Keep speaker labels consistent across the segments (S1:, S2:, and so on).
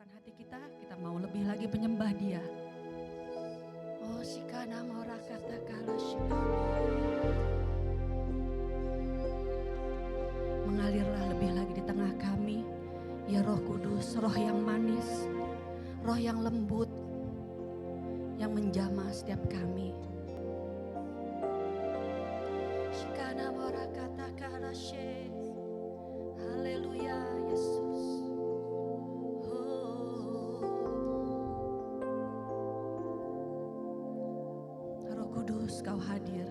S1: menyerahkan hati kita mau lebih lagi menyembah Dia. Oh sikana mora kata kala mengalirlah lebih lagi di tengah kami, ya Roh Kudus, Roh yang manis, Roh yang lembut, yang menjamah setiap kami. Sikana mora kata kala haleluya Yesus. Roh Kudus, Kau hadir.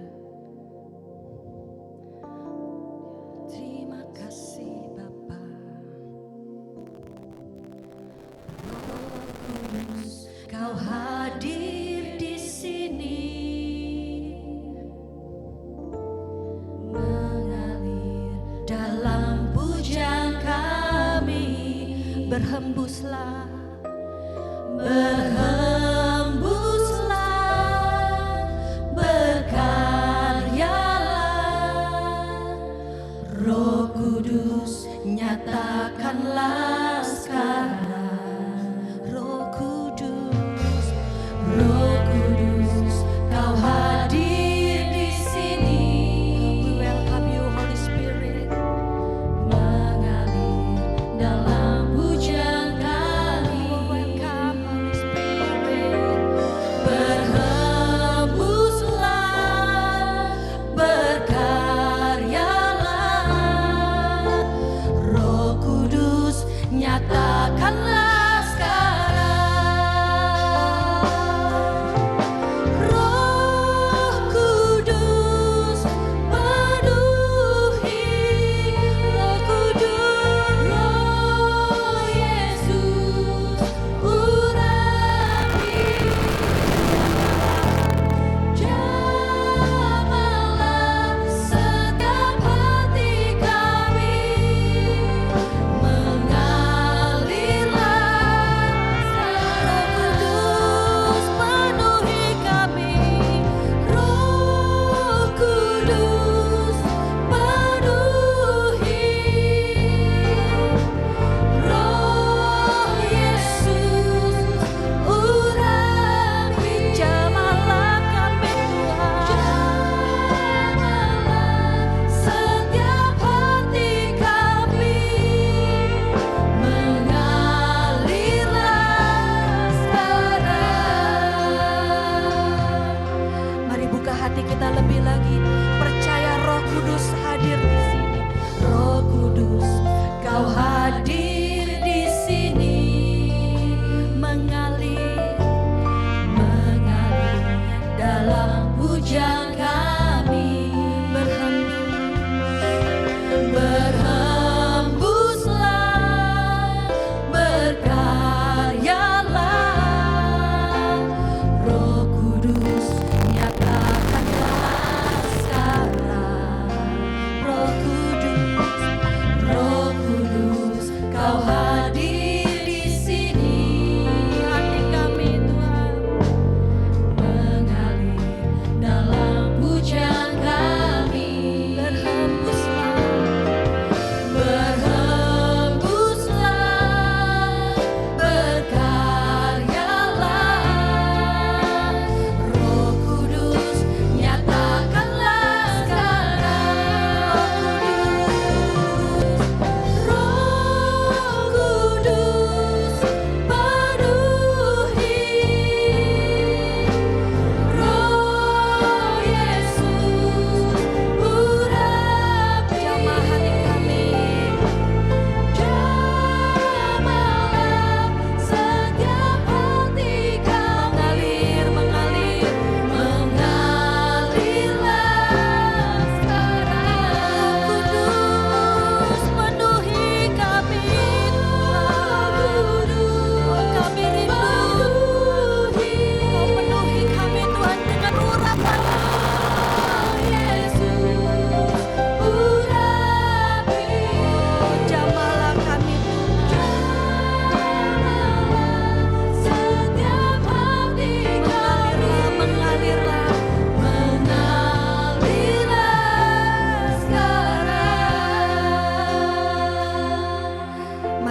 S1: Terima kasih Bapa. Roh Kudus, Kau hadir di sini. Mengalir dalam bujang kami. Berhembuslah, Roh Kudus, nyatakanlah sekarang. Roh Kudus, Kau hadir di sini. We welcome you, Holy Spirit. Mengalir dalam bujang kami. Welcome, Holy Spirit. Berhembuslah, berkaryalah. Roh Kudus,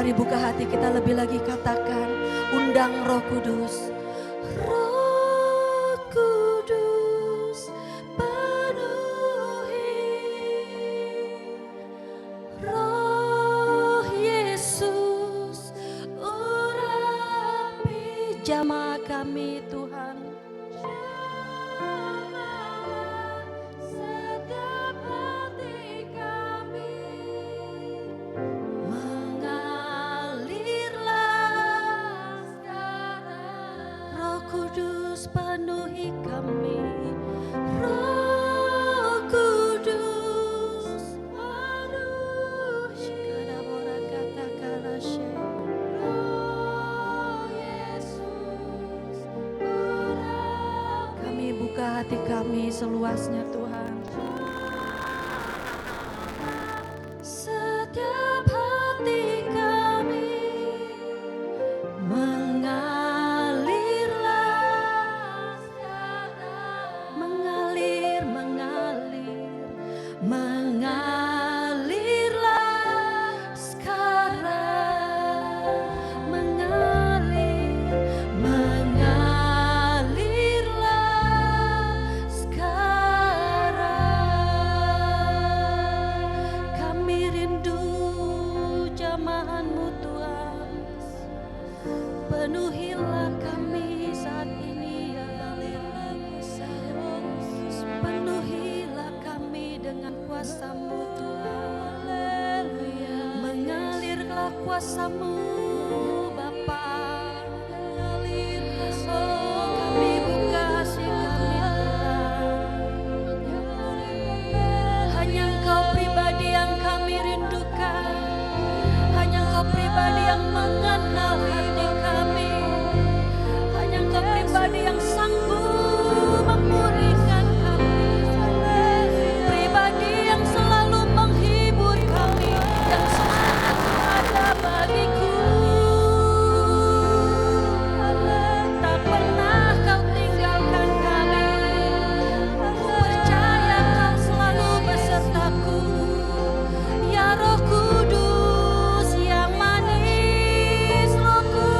S1: Mari buka hati kita lebih lagi, katakan, undang Roh Kudus. Roh Kudus penuhi, Roh Yesus urapi jamaah kami Tuhan. Setiap hati kami, mengalirlah sekarang. Roh Kudus penuhi kami, Roh Kudus penuhi. Roh Yesus urapi. Kami buka hati kami seluasnya Tuhan. Setiap hati kami mengalirlah sekarang. Mengalirlah sekarang. Mengalirlah sekarang. Kami rindu jamahan-Mu Tuhan. Penuhilah kami saat ini ya Allah. Penuhilah kami dengan kuasa-Mu Tuhan. Mengalirlah kuasa-Mu Bapa. Oh, kami buka hati kami Tuhan. Hanya Engkau pribadi yang kami rindukan. Hanya Engkau pribadi yang mengenal hati kami. Hanya Engkau pribadi yang sanggup memulihkan kami. Pribadi yang selalu menghibur kami, yang selalu ada bagiku. Tak pernah Kau tinggalkan kami. Ku percaya Kau selalu besertaku. Ya Roh Kudus yang manis, Roh Kudus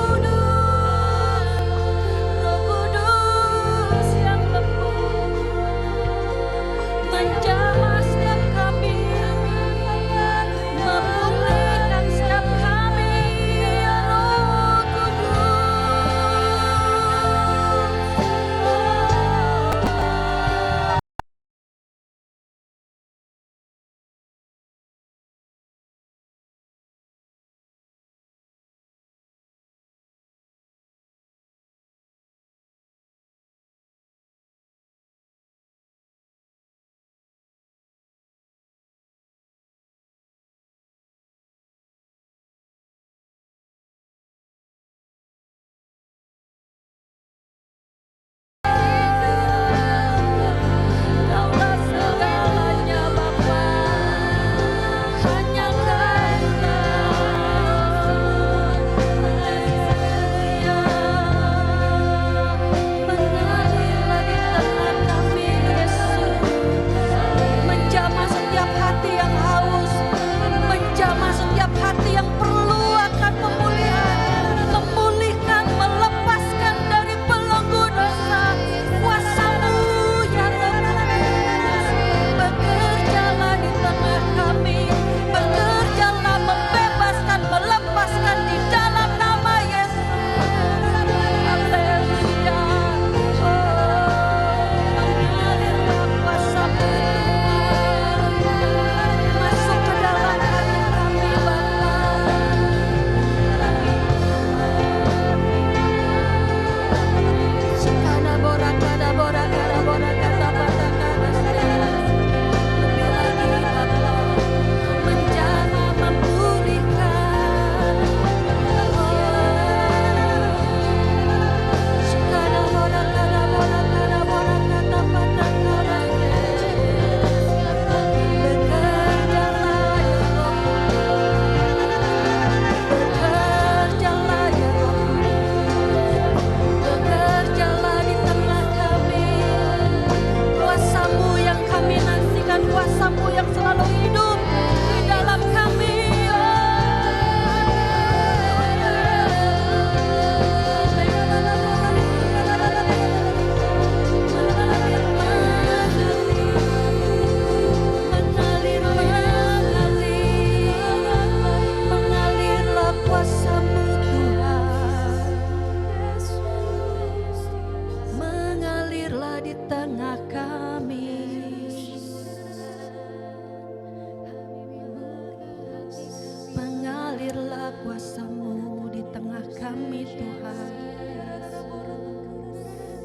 S1: mengalirlah kuasa-Mu di tengah kami Tuhan.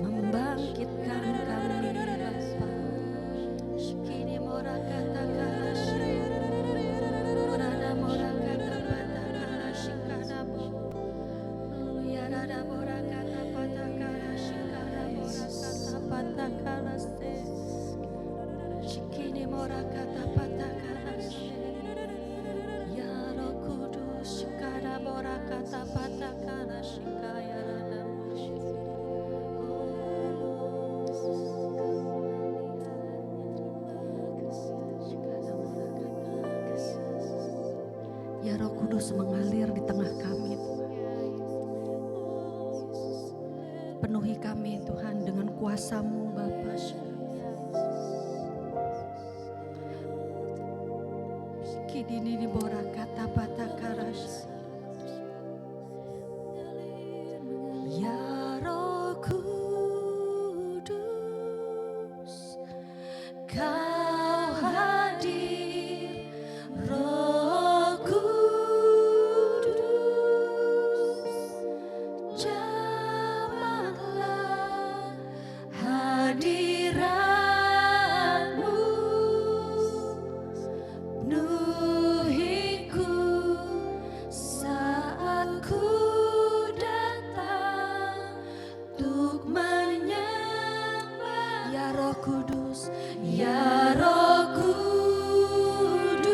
S1: Membangkitkan kami Bapa. Shikini mora kata kala shikana mora kata pata kala shikana bo. Yarada mora kata pata kala shikana mora kata pata kala se. Shikini mora kata pata kala se. Ya Roh Kudus shikana mora kata pata kala shikaya rada. Ya Roh Kudus mengalir di tengah kami Tuhan. Penuhi kami Tuhan dengan kuasa-Mu Bapa. Kidini bora kata pata karas. Ya Roh Kudus, Kau hadir, Roh Kudus, jamahlah hadirat-Mu, penuhiku saat ku datang untuk menyembah. Ya Roh Kudus, Ya Roh Kudus,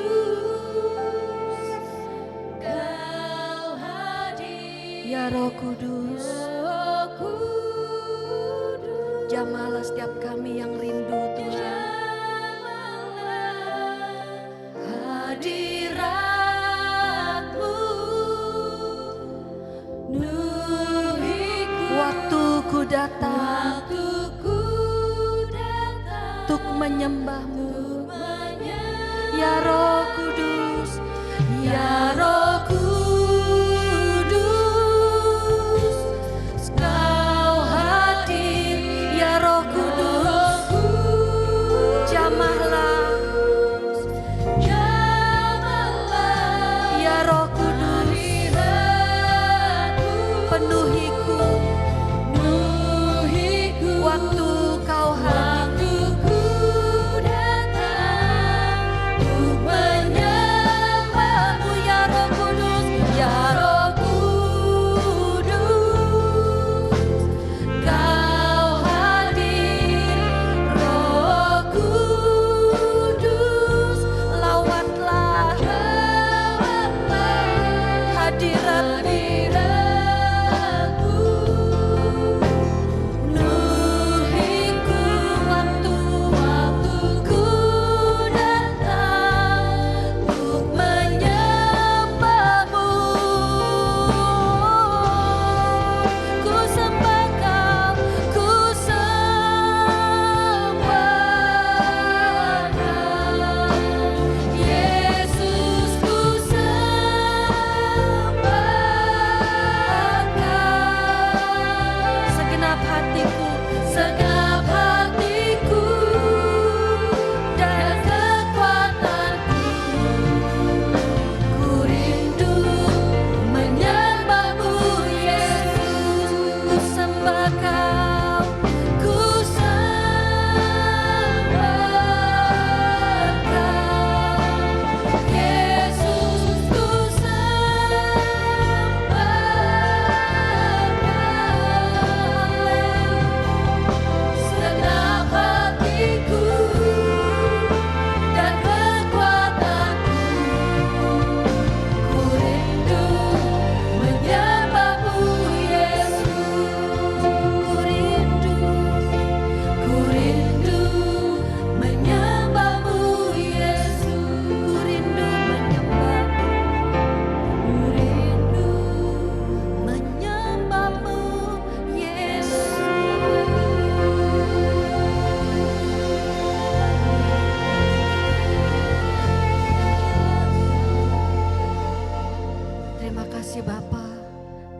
S1: Kau hadir. Ya Roh Kudus, jamahlah setiap kami yang rindu Tuhan. Hadirat-Mu, nuhiku. Waktuku datang untuk menyembah-Mu. Ya Roh Kudus, Ya Roh Kudus, Kau hadir. Ya Roh Kudus, jamahlah. Ya Roh Kudus, penuhiku waktu Kau hadir. Untuk menyembah-Mu. Ya Roh Kudus, Ya Roh Kudus, Kau hadir. Roh Kudus, lawatlah hadirat-Mu, nuhiku waktu-waktuku datang untuk menyembah-Mu. Ku sembah Kau, ku sembah Kau. Yesus, ku sembah Kau. Segenap hatiku dan kekuatanku, ku rindu menyembah-Mu Yesus. Ku sembah Kau, ku sembah Kau. Yesus, ku sembah Kau. Segenap hatiku dan kekuatanku, ku rindu menyembah-Mu Yesus. Ku rindu menyembah-Mu Yesus. Ku rindu menyembah-Mu Yesus. Terima kasih Bapa,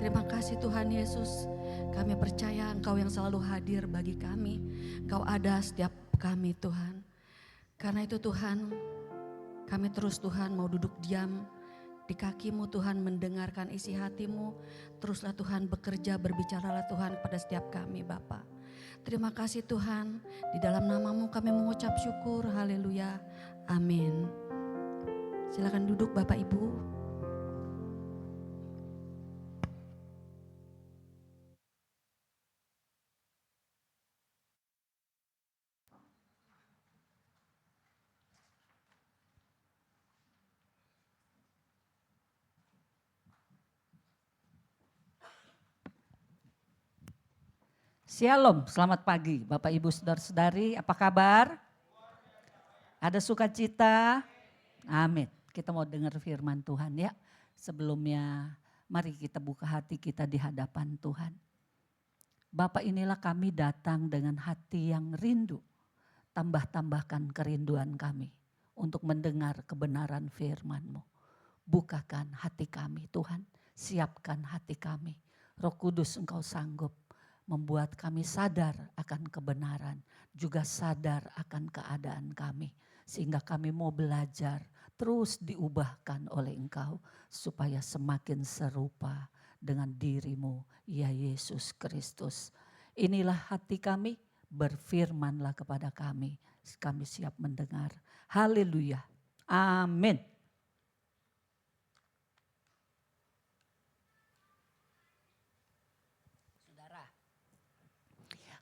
S1: terima kasih Tuhan Yesus. Kami percaya Engkau yang selalu hadir bagi kami. Engkau ada setiap kami Tuhan. Karena itu Tuhan, kami terus Tuhan mau duduk diam di kakimu Tuhan, mendengarkan isi hatimu. Teruslah Tuhan bekerja, berbicaralah Tuhan kepada setiap kami Bapa. Terima kasih Tuhan, di dalam namamu kami mengucap syukur, haleluya, amin. Silakan duduk Bapak Ibu.
S2: Shalom, selamat pagi Bapak Ibu Saudara-saudari, apa kabar? Ada sukacita? Amin. Kita mau dengar firman Tuhan ya. Sebelumnya mari kita buka hati kita di hadapan Tuhan. Bapak, inilah kami datang dengan hati yang rindu. Tambahkan kerinduan kami untuk mendengar kebenaran firman-Mu. Bukakan hati kami Tuhan, siapkan hati kami. Roh Kudus Engkau sanggup membuat kami sadar akan kebenaran, juga sadar akan keadaan kami. Sehingga kami mau belajar, terus diubahkan oleh Engkau supaya semakin serupa dengan diri-Mu, ya Yesus Kristus. Inilah hati kami, berfirmanlah kepada kami. Kami siap mendengar. Haleluya. Amin.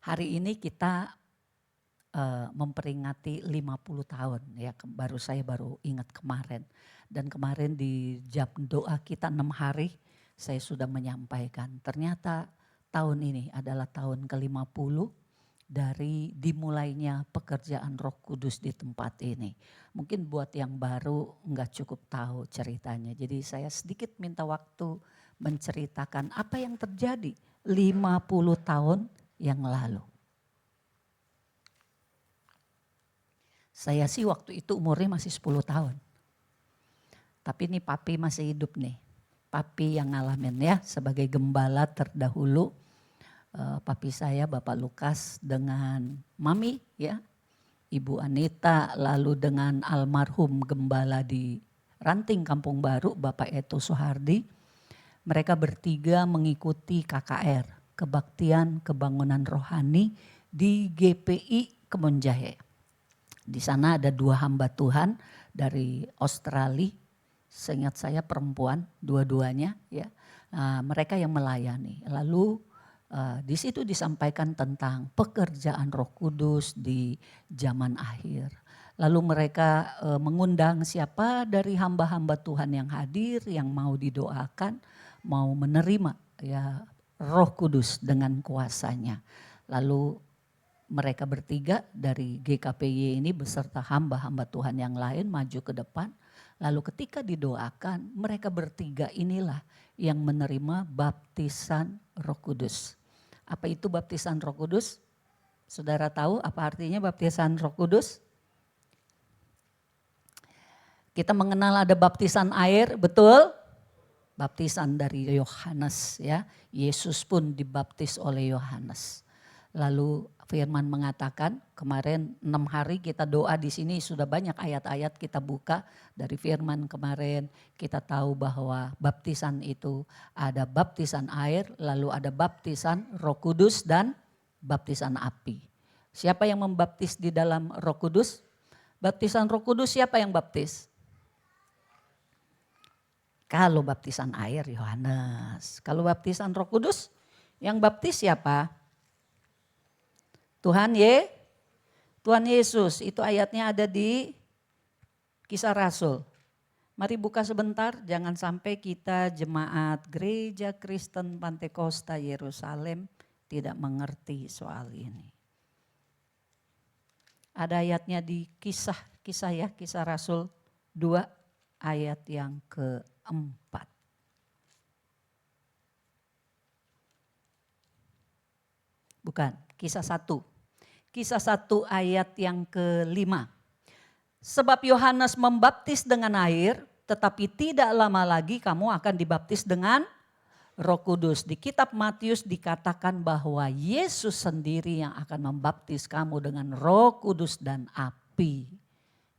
S2: Hari ini kita memperingati 50 tahun ya, saya baru ingat kemarin. Dan kemarin di jam doa kita 6 hari saya sudah menyampaikan. Ternyata tahun ini adalah tahun ke-50 dari dimulainya pekerjaan Roh Kudus di tempat ini. Mungkin buat yang baru enggak cukup tahu ceritanya. Jadi saya sedikit minta waktu menceritakan apa yang terjadi 50 tahun yang lalu. Saya sih waktu itu umurnya masih 10 tahun. Tapi ini papi masih hidup nih. Papi yang ngalamin ya sebagai gembala terdahulu. Papi saya Bapak Lukas dengan mami ya. Ibu Anita, lalu dengan almarhum gembala di Ranting Kampung Baru Bapak Eto Soehardi. Mereka bertiga mengikuti KKR. Kebaktian Kebangunan Rohani di GPI Kebon Jahe. Di sana ada 2 hamba Tuhan dari Australia, seingat saya perempuan dua-duanya ya. Mereka yang melayani. Lalu di situ disampaikan tentang pekerjaan Roh Kudus di zaman akhir. Lalu mereka mengundang siapa dari hamba-hamba Tuhan yang hadir, yang mau didoakan, mau menerima ya Roh Kudus dengan kuasanya. Lalu mereka bertiga dari GKPY ini beserta hamba-hamba Tuhan yang lain maju ke depan. Lalu ketika didoakan, mereka bertiga inilah yang menerima baptisan Roh Kudus. Apa itu baptisan Roh Kudus? Saudara tahu apa artinya baptisan Roh Kudus? Kita mengenal ada baptisan air, betul? Baptisan dari Yohanes ya. Yesus pun dibaptis oleh Yohanes. Lalu firman mengatakan kemarin 6 hari kita doa di sini sudah banyak ayat-ayat kita buka dari firman kemarin. Kita tahu bahwa baptisan itu ada baptisan air, lalu ada baptisan Roh Kudus dan baptisan api. Siapa yang membaptis di dalam Roh Kudus? Baptisan Roh Kudus siapa yang baptis? Kalau baptisan air Yohanes. Kalau baptisan Roh Kudus yang baptis siapa? Tuhan Yesus. Itu ayatnya ada di Kisah Rasul. Mari buka sebentar, jangan sampai kita jemaat Gereja Kristen Pantekosta Yerusalem tidak mengerti soal ini. Ada ayatnya di Kisah Rasul 2 ayat yang ke-4. Bukan, Kisah 1. Kisah 1 ayat yang ke-5. Sebab Yohanes membaptis dengan air, tetapi tidak lama lagi kamu akan dibaptis dengan Roh Kudus. Di kitab Matius dikatakan bahwa Yesus sendiri yang akan membaptis kamu dengan Roh Kudus dan api.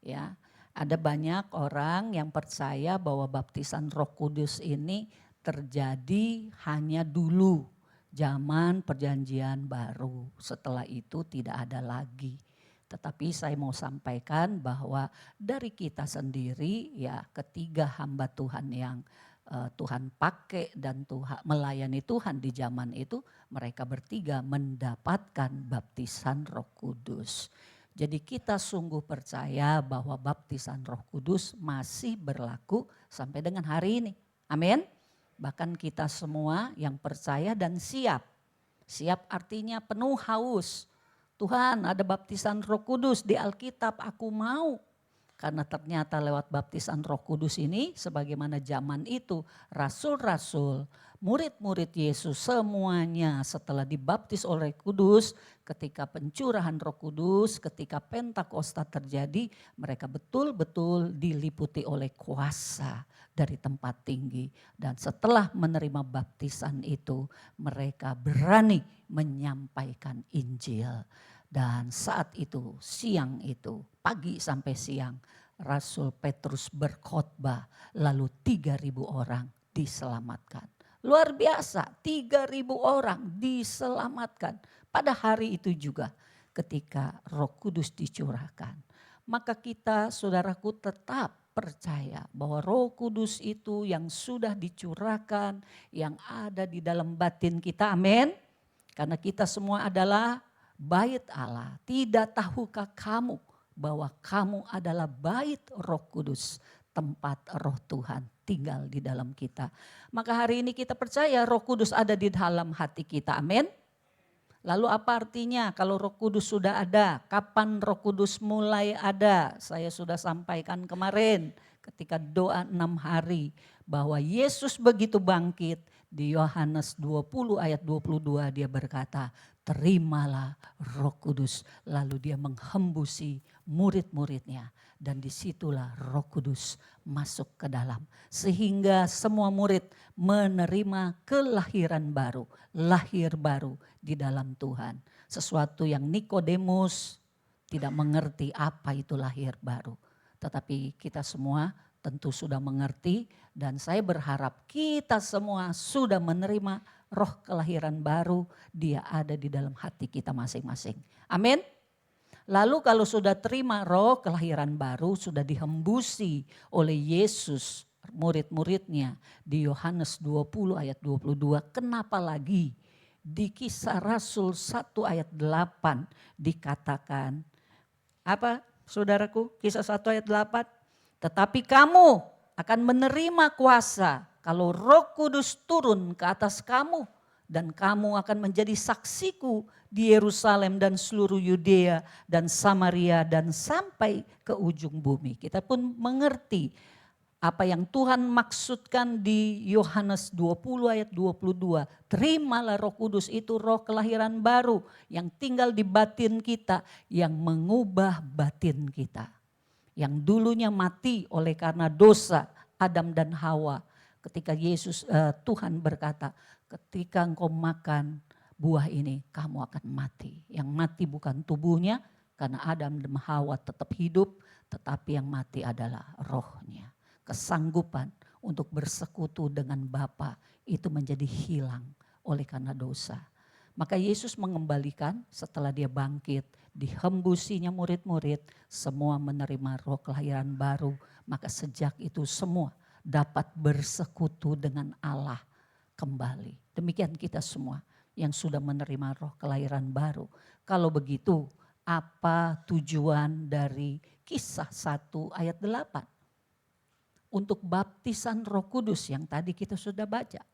S2: Ya. Ada banyak orang yang percaya bahwa baptisan Roh Kudus ini terjadi hanya dulu zaman Perjanjian Baru. Setelah itu tidak ada lagi. Tetapi saya mau sampaikan bahwa dari kita sendiri ya ketiga hamba Tuhan yang Tuhan pakai dan Tuhan melayani Tuhan di zaman itu, mereka bertiga mendapatkan baptisan Roh Kudus. Jadi kita sungguh percaya bahwa baptisan Roh Kudus masih berlaku sampai dengan hari ini. Amin. Bahkan kita semua yang percaya dan siap. Siap artinya penuh haus. Tuhan, ada baptisan Roh Kudus di Alkitab, aku mau. Karena ternyata lewat baptisan Roh Kudus ini, sebagaimana zaman itu rasul-rasul, murid-murid Yesus semuanya setelah dibaptis oleh Kudus, ketika pencurahan Roh Kudus, ketika Pentakosta terjadi, mereka betul-betul diliputi oleh kuasa dari tempat tinggi. Dan setelah menerima baptisan itu, mereka berani menyampaikan Injil. Dan saat itu, siang itu, pagi sampai siang, Rasul Petrus berkhotbah, lalu 3.000 orang diselamatkan. Luar biasa, 3.000 orang diselamatkan pada hari itu juga ketika Roh Kudus dicurahkan. Maka kita, saudaraku, tetap percaya bahwa Roh Kudus itu yang sudah dicurahkan, yang ada di dalam batin kita, amin. Karena kita semua adalah bait Allah. Tidak tahukah kamu bahwa kamu adalah bait Roh Kudus, tempat Roh Tuhan tinggal di dalam kita. Maka hari ini kita percaya Roh Kudus ada di dalam hati kita, amin. Lalu apa artinya kalau Roh Kudus sudah ada? Kapan Roh Kudus mulai ada? Saya sudah sampaikan kemarin ketika doa 6 hari bahwa Yesus begitu bangkit, di Yohanes 20 ayat 22 dia berkata, terimalah Roh Kudus. Lalu dia menghembusi murid-muridnya dan disitulah Roh Kudus masuk ke dalam. Sehingga semua murid menerima kelahiran baru, lahir baru di dalam Tuhan. Sesuatu yang Nikodemus tidak mengerti apa itu lahir baru. Tetapi kita semua tentu sudah mengerti dan saya berharap kita semua sudah menerima roh kelahiran baru, dia ada di dalam hati kita masing-masing. Amin. Lalu kalau sudah terima roh kelahiran baru, sudah dihembusi oleh Yesus murid-muridnya di Yohanes 20 ayat 22, kenapa lagi di Kisah Rasul 1 ayat 8 dikatakan, apa saudaraku, Kisah 1 ayat 8, tetapi kamu akan menerima kuasa kalau Roh Kudus turun ke atas kamu dan kamu akan menjadi saksiku di Yerusalem dan seluruh Yudea dan Samaria dan sampai ke ujung bumi. Kita pun mengerti apa yang Tuhan maksudkan di Yohanes 20 ayat 22. Terimalah Roh Kudus, itu roh kelahiran baru yang tinggal di batin kita, yang mengubah batin kita. Yang dulunya mati oleh karena dosa Adam dan Hawa. Ketika Tuhan berkata, ketika engkau makan buah ini kamu akan mati. Yang mati bukan tubuhnya karena Adam dan Hawa tetap hidup, tetapi yang mati adalah rohnya. Kesanggupan untuk bersekutu dengan Bapa itu menjadi hilang oleh karena dosa. Maka Yesus mengembalikan setelah dia bangkit, dihembusinya murid-murid, semua menerima roh kelahiran baru. Maka sejak itu semua dapat bersekutu dengan Allah kembali. Demikian kita semua yang sudah menerima roh kelahiran baru. Kalau begitu, apa tujuan dari Kisah 1 ayat 8? Untuk baptisan Roh Kudus yang tadi kita sudah baca.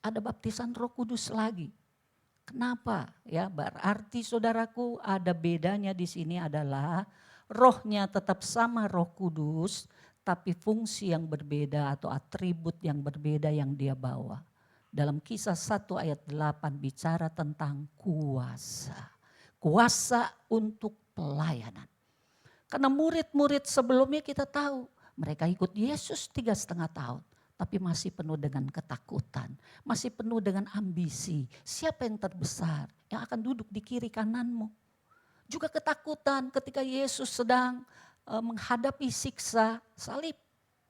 S2: Ada baptisan Roh Kudus lagi. Kenapa? Ya, berarti saudaraku ada bedanya di sini adalah rohnya tetap sama Roh Kudus, tapi fungsi yang berbeda atau atribut yang berbeda yang dia bawa. Dalam Kisah 1 ayat 8 bicara tentang kuasa. Kuasa untuk pelayanan. Karena murid-murid sebelumnya kita tahu mereka ikut Yesus 3,5 tahun. Tapi masih penuh dengan ketakutan, masih penuh dengan ambisi. Siapa yang terbesar yang akan duduk di kiri kananmu? Juga ketakutan ketika Yesus sedang menghadapi siksa salib.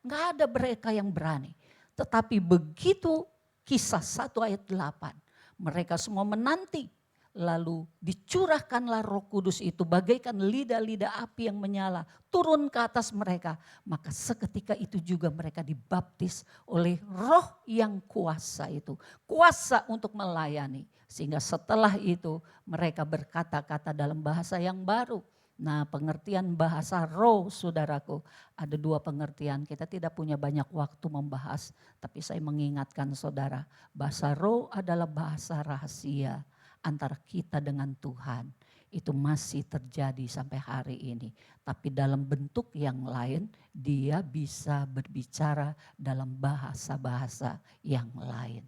S2: Nggak ada mereka yang berani. Tetapi begitu Kisah 1 ayat 8, mereka semua menanti. Lalu dicurahkanlah Roh Kudus itu bagaikan lidah-lidah api yang menyala turun ke atas mereka. Maka seketika itu juga mereka dibaptis oleh Roh yang kuasa itu. Kuasa untuk melayani. Sehingga setelah itu mereka berkata-kata dalam bahasa yang baru. Nah, pengertian bahasa roh, saudaraku, ada 2 pengertian. Kita tidak punya banyak waktu membahas, tapi saya mengingatkan saudara, bahasa roh adalah bahasa rahasia antara kita dengan Tuhan. Itu masih terjadi sampai hari ini. Tapi dalam bentuk yang lain, dia bisa berbicara dalam bahasa-bahasa yang lain.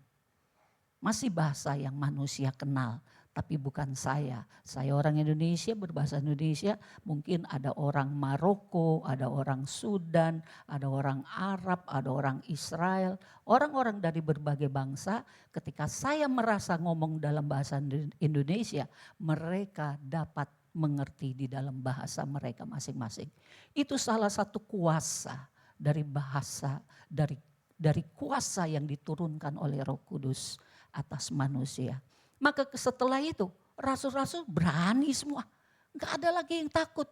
S2: Masih bahasa yang manusia kenal, tapi bukan saya. Saya orang Indonesia, berbahasa Indonesia. Mungkin ada orang Maroko, ada orang Sudan, ada orang Arab, ada orang Israel. Orang-orang dari berbagai bangsa, ketika saya merasa ngomong dalam bahasa Indonesia, mereka dapat mengerti di dalam bahasa mereka masing-masing. Itu salah satu kuasa dari bahasa, dari kuasa yang diturunkan oleh Roh Kudus atas manusia. Maka setelah itu rasul-rasul berani semua. Gak ada lagi yang takut.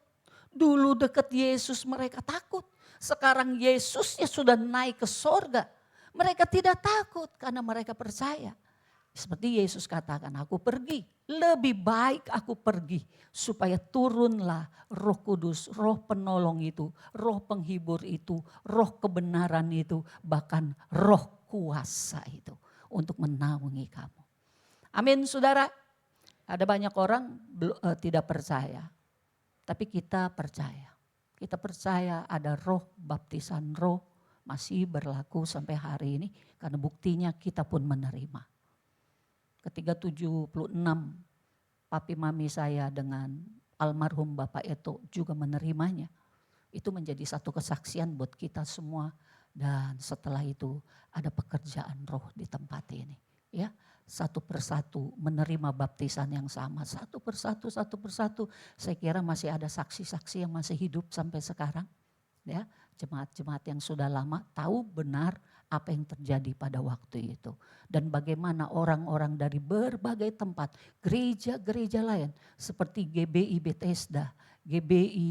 S2: Dulu dekat Yesus mereka takut. Sekarang Yesusnya sudah naik ke sorga. Mereka tidak takut karena mereka percaya. Seperti Yesus katakan, aku pergi. Lebih baik aku pergi supaya turunlah Roh Kudus, Roh penolong itu, Roh penghibur itu, Roh kebenaran itu, bahkan Roh kuasa itu untuk menaungi kamu. Amin saudara. Ada banyak orang tidak percaya. Tapi kita percaya. Kita percaya ada roh, baptisan roh masih berlaku sampai hari ini. Karena buktinya kita pun menerima. Ketika 76 papi mami saya dengan almarhum Bapak Eto juga menerimanya. Itu menjadi satu kesaksian buat kita semua. Dan setelah itu ada pekerjaan roh di tempat ini. Ya, satu persatu menerima baptisan yang sama. Satu persatu. Saya kira masih ada saksi-saksi yang masih hidup sampai sekarang. Ya, jemaat-jemaat yang sudah lama tahu benar apa yang terjadi pada waktu itu. Dan bagaimana orang-orang dari berbagai tempat, gereja-gereja lain seperti GBI Bethesda, GBI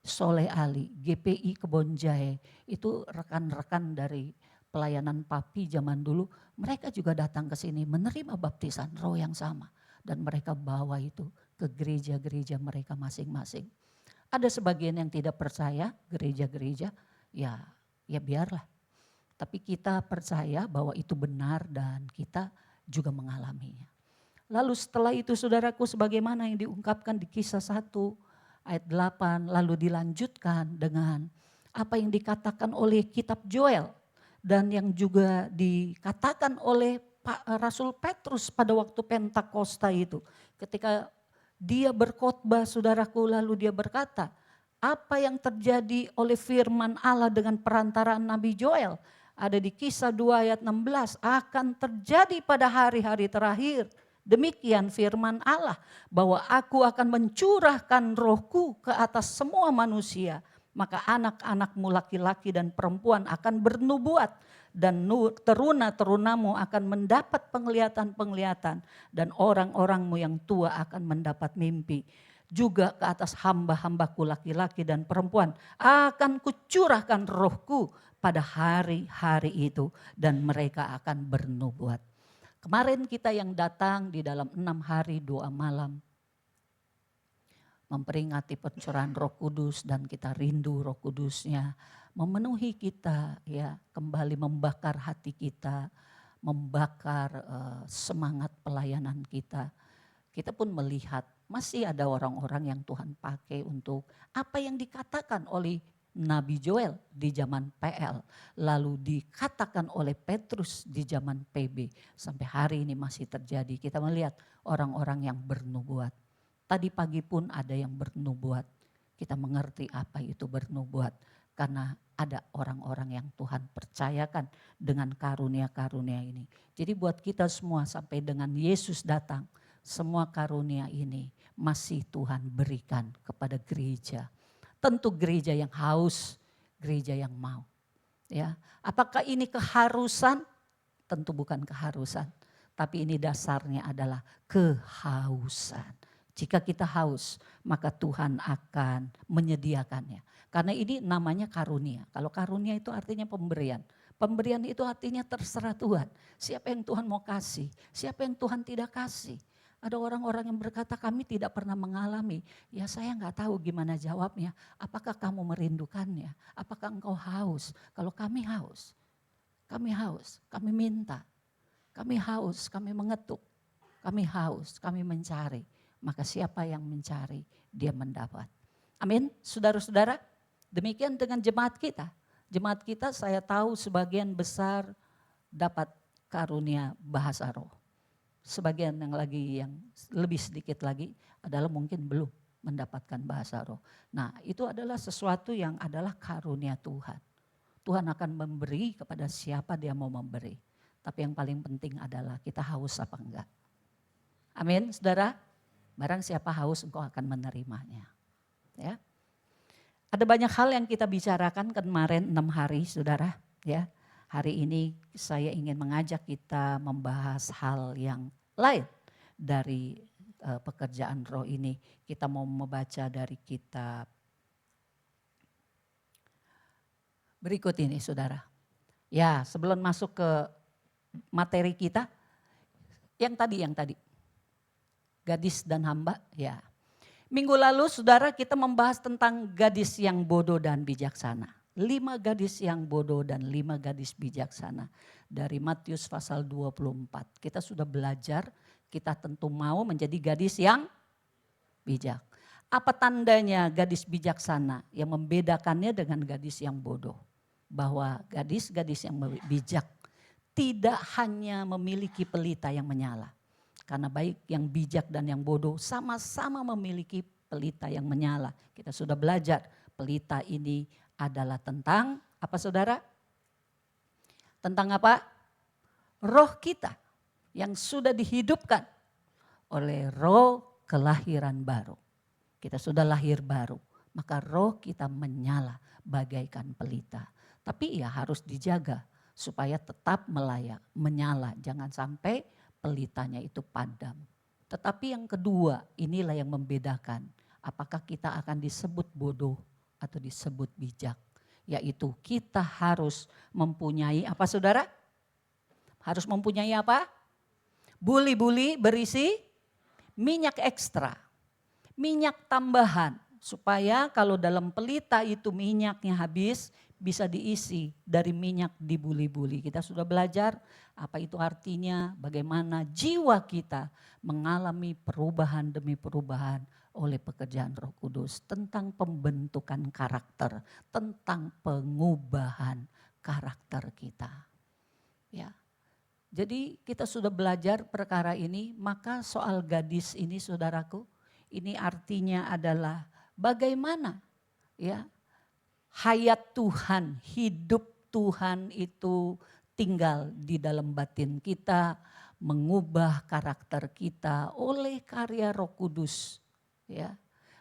S2: Soleh Ali, GPI Kebon Jahe, itu rekan-rekan dari pelayanan papi zaman dulu, mereka juga datang ke sini menerima baptisan roh yang sama. Dan mereka bawa itu ke gereja-gereja mereka masing-masing. Ada sebagian yang tidak percaya, gereja-gereja, ya biarlah. Tapi kita percaya bahwa itu benar dan kita juga mengalaminya. Lalu setelah itu saudaraku, sebagaimana yang diungkapkan di Kisah 1 ayat 8, lalu dilanjutkan dengan apa yang dikatakan oleh kitab Joel. Dan yang juga dikatakan oleh Rasul Petrus pada waktu Pentakosta itu. Ketika dia berkhotbah saudaraku, lalu dia berkata, apa yang terjadi oleh firman Allah dengan perantaraan Nabi Joel. Ada di Kisah 2 ayat 16, akan terjadi pada hari-hari terakhir. Demikian firman Allah, bahwa aku akan mencurahkan rohku ke atas semua manusia. Maka anak-anakmu laki-laki dan perempuan akan bernubuat. Dan teruna-terunamu akan mendapat penglihatan-penglihatan. Dan orang-orangmu yang tua akan mendapat mimpi. Juga ke atas hamba-hambaku laki-laki dan perempuan akan kucurahkan rohku pada hari-hari itu. Dan mereka akan bernubuat. Kemarin kita yang datang di dalam 6 hari 2 malam. Memperingati pencurahan Roh Kudus dan kita rindu Roh Kudusnya memenuhi kita, ya, kembali membakar hati kita, membakar semangat pelayanan kita. Kita pun melihat masih ada orang-orang yang Tuhan pakai untuk apa yang dikatakan oleh Nabi Joel di zaman PL, lalu dikatakan oleh Petrus di zaman PB, sampai hari ini masih terjadi. Kita melihat orang-orang yang bernubuat. Tadi pagi pun ada yang bernubuat. Kita mengerti apa itu bernubuat. Karena ada orang-orang yang Tuhan percayakan dengan karunia-karunia ini. Jadi buat kita semua sampai dengan Yesus datang. Semua karunia ini masih Tuhan berikan kepada gereja. Tentu gereja yang haus, gereja yang mau. Ya, apakah ini keharusan? Tentu bukan keharusan, tapi ini dasarnya adalah kehausan. Jika kita haus, maka Tuhan akan menyediakannya. Karena ini namanya karunia. Kalau karunia itu artinya pemberian. Pemberian itu artinya terserah Tuhan. Siapa yang Tuhan mau kasih, siapa yang Tuhan tidak kasih. Ada orang-orang yang berkata kami tidak pernah mengalami. Ya saya nggak tahu gimana jawabnya. Apakah kamu merindukannya? Apakah engkau haus? Kalau kami haus, kami minta. Kami haus, kami mengetuk. Kami haus, kami mencari. Maka siapa yang mencari, dia mendapat. Amin, saudara-saudara. Demikian dengan jemaat kita. Jemaat kita saya tahu sebagian besar dapat karunia bahasa roh. Sebagian yang lebih sedikit lagi adalah mungkin belum mendapatkan bahasa roh. Nah itu adalah sesuatu yang adalah karunia Tuhan. Tuhan akan memberi kepada siapa dia mau memberi. Tapi yang paling penting adalah kita haus apa enggak. Amin saudara. Barang siapa haus engkau akan menerimanya. Ya. Ada banyak hal yang kita bicarakan kemarin 6 hari saudara. Ya. Hari ini saya ingin mengajak kita membahas hal yang lain dari pekerjaan roh ini. Kita mau membaca dari kitab berikut ini saudara. Ya sebelum masuk ke materi kita, yang tadi. Gadis dan hamba, ya. Minggu lalu saudara kita membahas tentang gadis yang bodoh dan bijaksana. 5 gadis yang bodoh dan 5 gadis bijaksana. Dari Matius pasal 24. Kita sudah belajar, kita tentu mau menjadi gadis yang bijak. Apa tandanya gadis bijaksana yang membedakannya dengan gadis yang bodoh? Bahwa gadis-gadis yang bijak tidak hanya memiliki pelita yang menyala. Karena baik yang bijak dan yang bodoh sama-sama memiliki pelita yang menyala. Kita sudah belajar pelita ini adalah tentang apa saudara? Tentang apa? Roh kita yang sudah dihidupkan oleh roh kelahiran baru. Kita sudah lahir baru, maka roh kita menyala bagaikan pelita. Tapi ya harus dijaga supaya tetap menyala. Jangan sampai pelitanya itu padam. Tetapi yang kedua, inilah yang membedakan apakah kita akan disebut bodoh atau disebut bijak. Yaitu kita harus mempunyai apa saudara? Harus mempunyai apa? Buli-buli berisi minyak ekstra. Minyak tambahan. Supaya kalau dalam pelita itu minyaknya habis, bisa diisi dari minyak di buli-buli. Kita sudah belajar apa itu artinya, bagaimana jiwa kita mengalami perubahan demi perubahan oleh pekerjaan Roh Kudus. Tentang pembentukan karakter, tentang pengubahan karakter kita. Ya. Jadi kita sudah belajar perkara ini, maka soal gadis ini saudaraku, ini artinya adalah bagaimana ya hayat Tuhan, hidup Tuhan itu tinggal di dalam batin kita, mengubah karakter kita oleh karya Roh Kudus, ya.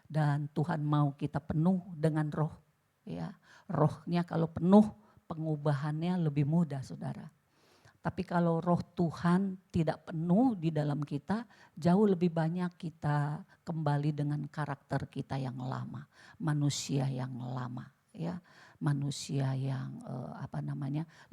S2: Dan Tuhan mau kita penuh dengan roh, ya. Rohnya kalau penuh, pengubahannya lebih mudah, saudara. Tapi kalau roh Tuhan tidak penuh di dalam kita, jauh lebih banyak kita kembali dengan karakter kita yang lama, manusia yang lama, ya, manusia yang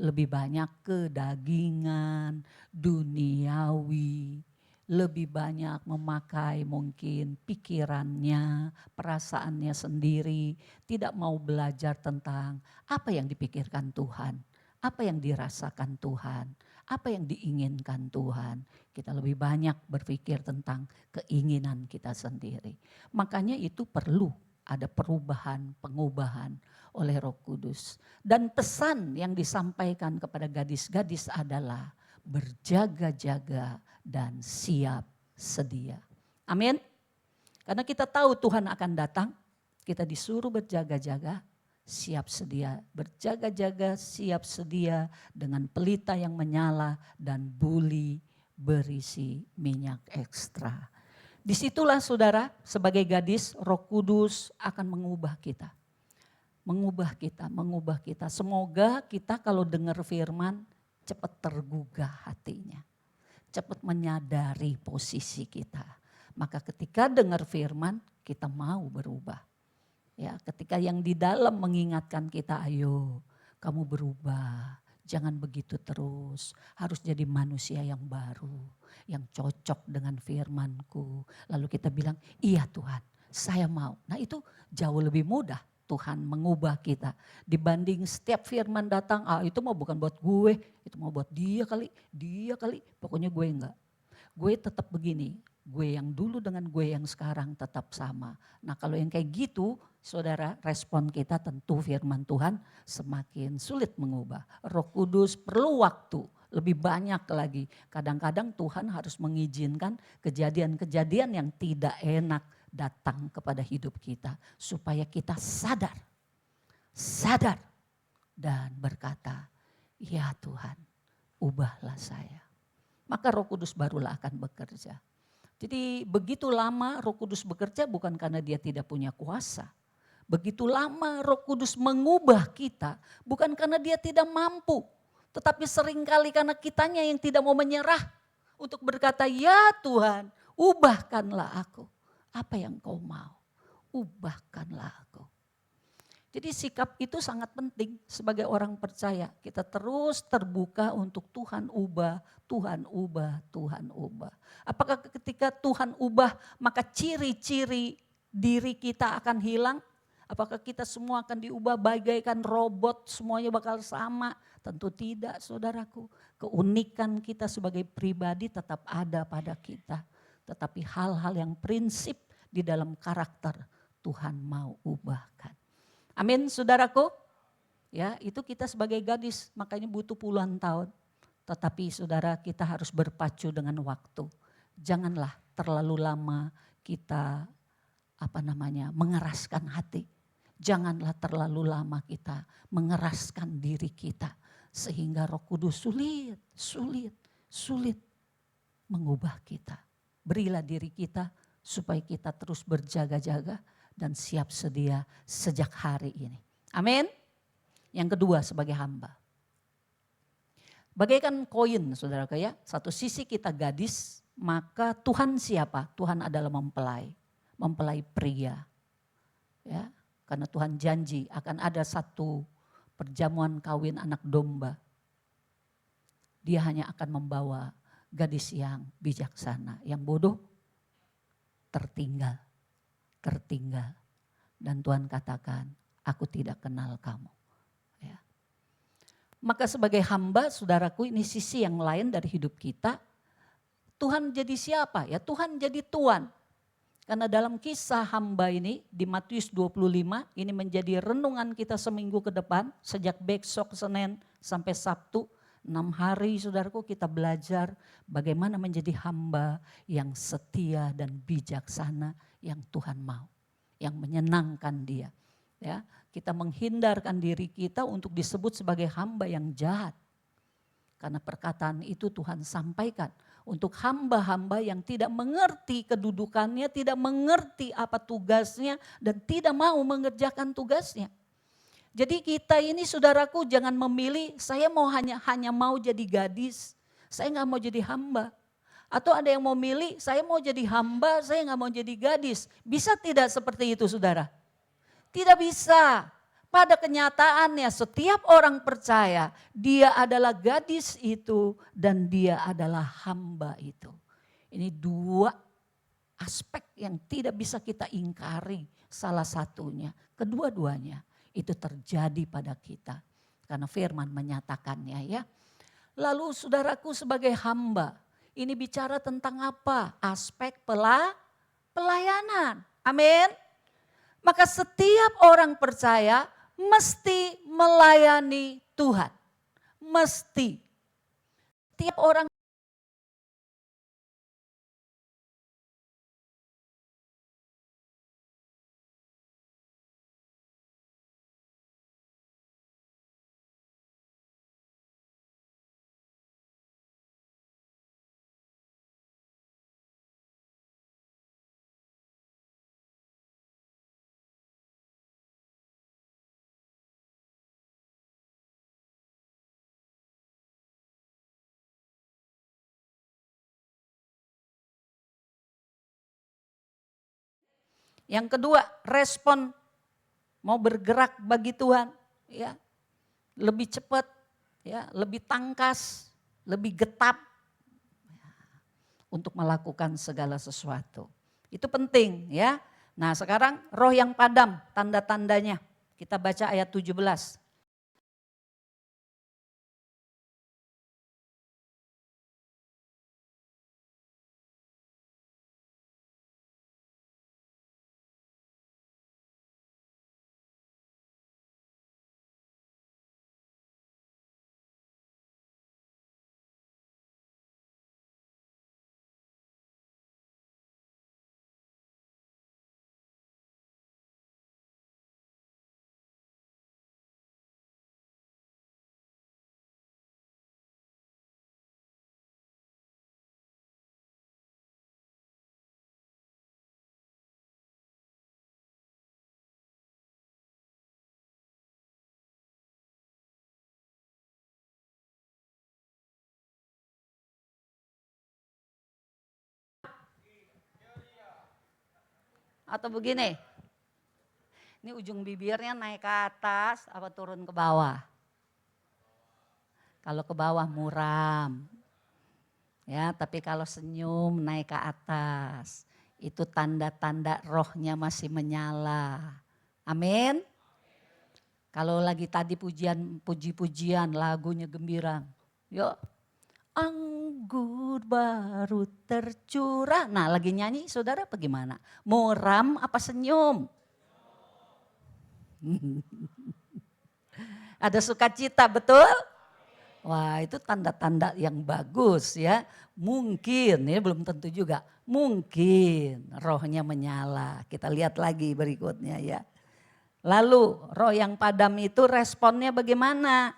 S2: lebih banyak kedagingan, duniawi, lebih banyak memakai mungkin pikirannya, perasaannya sendiri, tidak mau belajar tentang apa yang dipikirkan Tuhan. Apa yang dirasakan Tuhan, apa yang diinginkan Tuhan. Kita lebih banyak berpikir tentang keinginan kita sendiri. Makanya itu perlu ada perubahan, pengubahan oleh Roh Kudus. Dan pesan yang disampaikan kepada gadis-gadis adalah berjaga-jaga dan siap sedia. Amin. Karena kita tahu Tuhan akan datang, kita disuruh berjaga-jaga, siap sedia, berjaga-jaga, siap sedia dengan pelita yang menyala dan buli berisi minyak ekstra. Disitulah saudara, sebagai gadis, Roh Kudus akan mengubah kita. Mengubah kita, mengubah kita. Semoga kita kalau dengar firman cepat tergugah hatinya. Cepat menyadari posisi kita. Maka ketika dengar firman kita mau berubah. Ya, ketika yang di dalam mengingatkan kita, ayo kamu berubah. Jangan begitu terus, harus jadi manusia yang baru, yang cocok dengan firman-Ku. Lalu kita bilang, iya Tuhan, saya mau. Nah itu jauh lebih mudah Tuhan mengubah kita. Dibanding setiap firman datang, itu mau bukan buat gue, itu mau buat dia kali, pokoknya gue enggak. Gue tetap begini, gue yang dulu dengan gue yang sekarang tetap sama. Nah kalau yang kayak gitu, saudara, respon kita tentu firman Tuhan semakin sulit mengubah. Roh Kudus perlu waktu, lebih banyak lagi. Kadang-kadang Tuhan harus mengizinkan kejadian-kejadian yang tidak enak datang kepada hidup kita. Supaya kita sadar dan berkata, ya Tuhan ubahlah saya. Maka Roh Kudus barulah akan bekerja. Jadi begitu lama Roh Kudus bekerja bukan karena dia tidak punya kuasa. Begitu lama Roh Kudus mengubah kita bukan karena dia tidak mampu. Tetapi seringkali karena kitanya yang tidak mau menyerah untuk berkata, ya Tuhan ubahkanlah aku. Apa yang kau mau? Ubahkanlah aku. Jadi sikap itu sangat penting sebagai orang percaya. Kita terus terbuka untuk Tuhan ubah, Tuhan ubah, Tuhan ubah. Apakah ketika Tuhan ubah maka ciri-ciri diri kita akan hilang? Apakah kita semua akan diubah bagaikan robot, semuanya bakal sama? Tentu tidak saudaraku. Keunikan kita sebagai pribadi tetap ada pada kita. Tetapi hal-hal yang prinsip di dalam karakter Tuhan mau ubahkan. Amin saudaraku. Ya itu kita sebagai gadis makanya butuh puluhan tahun. Tetapi saudara kita harus berpacu dengan waktu. Janganlah terlalu lama kita mengeraskan hati. Janganlah terlalu lama kita mengeraskan diri kita. Sehingga Roh Kudus sulit mengubah kita. Berilah diri kita supaya kita terus berjaga-jaga dan siap sedia sejak hari ini. Amin. Yang kedua sebagai hamba. Bagaikan koin saudara ya, satu sisi kita gadis, maka Tuhan siapa? Tuhan adalah mempelai pria. Ya, karena Tuhan janji akan ada satu perjamuan kawin anak domba. Dia hanya akan membawa gadis yang bijaksana, yang bodoh tertinggal. Dan Tuhan katakan, aku tidak kenal kamu. Ya. Maka sebagai hamba, saudaraku, ini sisi yang lain dari hidup kita. Tuhan jadi siapa? Ya Tuhan jadi Tuhan. Karena dalam kisah hamba ini di Matius 25, ini menjadi renungan kita seminggu ke depan. Sejak besok Senin sampai Sabtu, 6 hari saudaraku kita belajar bagaimana menjadi hamba yang setia dan bijaksana yang Tuhan mau. Yang menyenangkan dia. Ya, kita menghindarkan diri kita untuk disebut sebagai hamba yang jahat. Karena perkataan itu Tuhan sampaikan untuk hamba-hamba yang tidak mengerti kedudukannya, tidak mengerti apa tugasnya dan tidak mau mengerjakan tugasnya. Jadi kita ini saudaraku jangan memilih saya mau hanya mau jadi gadis, saya nggak mau jadi hamba. Atau ada yang mau milih saya mau jadi hamba, saya nggak mau jadi gadis. Bisa tidak seperti itu saudara? Tidak bisa. Pada kenyataannya setiap orang percaya dia adalah gadis itu dan dia adalah hamba itu. Ini dua aspek yang tidak bisa kita ingkari salah satunya. Kedua-duanya itu terjadi pada kita. Karena firman menyatakannya ya. Lalu saudaraku sebagai hamba ini bicara tentang apa? Aspek pelayanan. Amin. Maka setiap orang percaya mesti melayani Tuhan. Mesti. Tiap orang Yang kedua, respon mau bergerak bagi Tuhan, ya. Lebih cepat, ya, lebih tangkas, lebih getap untuk melakukan segala sesuatu. Itu penting, ya. Nah, sekarang roh yang padam, tanda-tandanya. Kita baca ayat 17. Atau begini, ini ujung bibirnya naik ke atas apa turun ke bawah? Kalau ke bawah muram. Ya, tapi kalau senyum naik ke atas, itu tanda-tanda rohnya masih menyala. Amin. Kalau lagi tadi puji-pujian, lagunya gembira. Yuk, anggur baru tercurah. Nah, lagi nyanyi saudara apa gimana? Muram apa senyum? Ada sukacita, betul? Wah, itu tanda-tanda yang bagus ya. Mungkin, ini belum tentu juga. Mungkin rohnya menyala. Kita lihat lagi berikutnya ya. Lalu roh yang padam itu responnya bagaimana?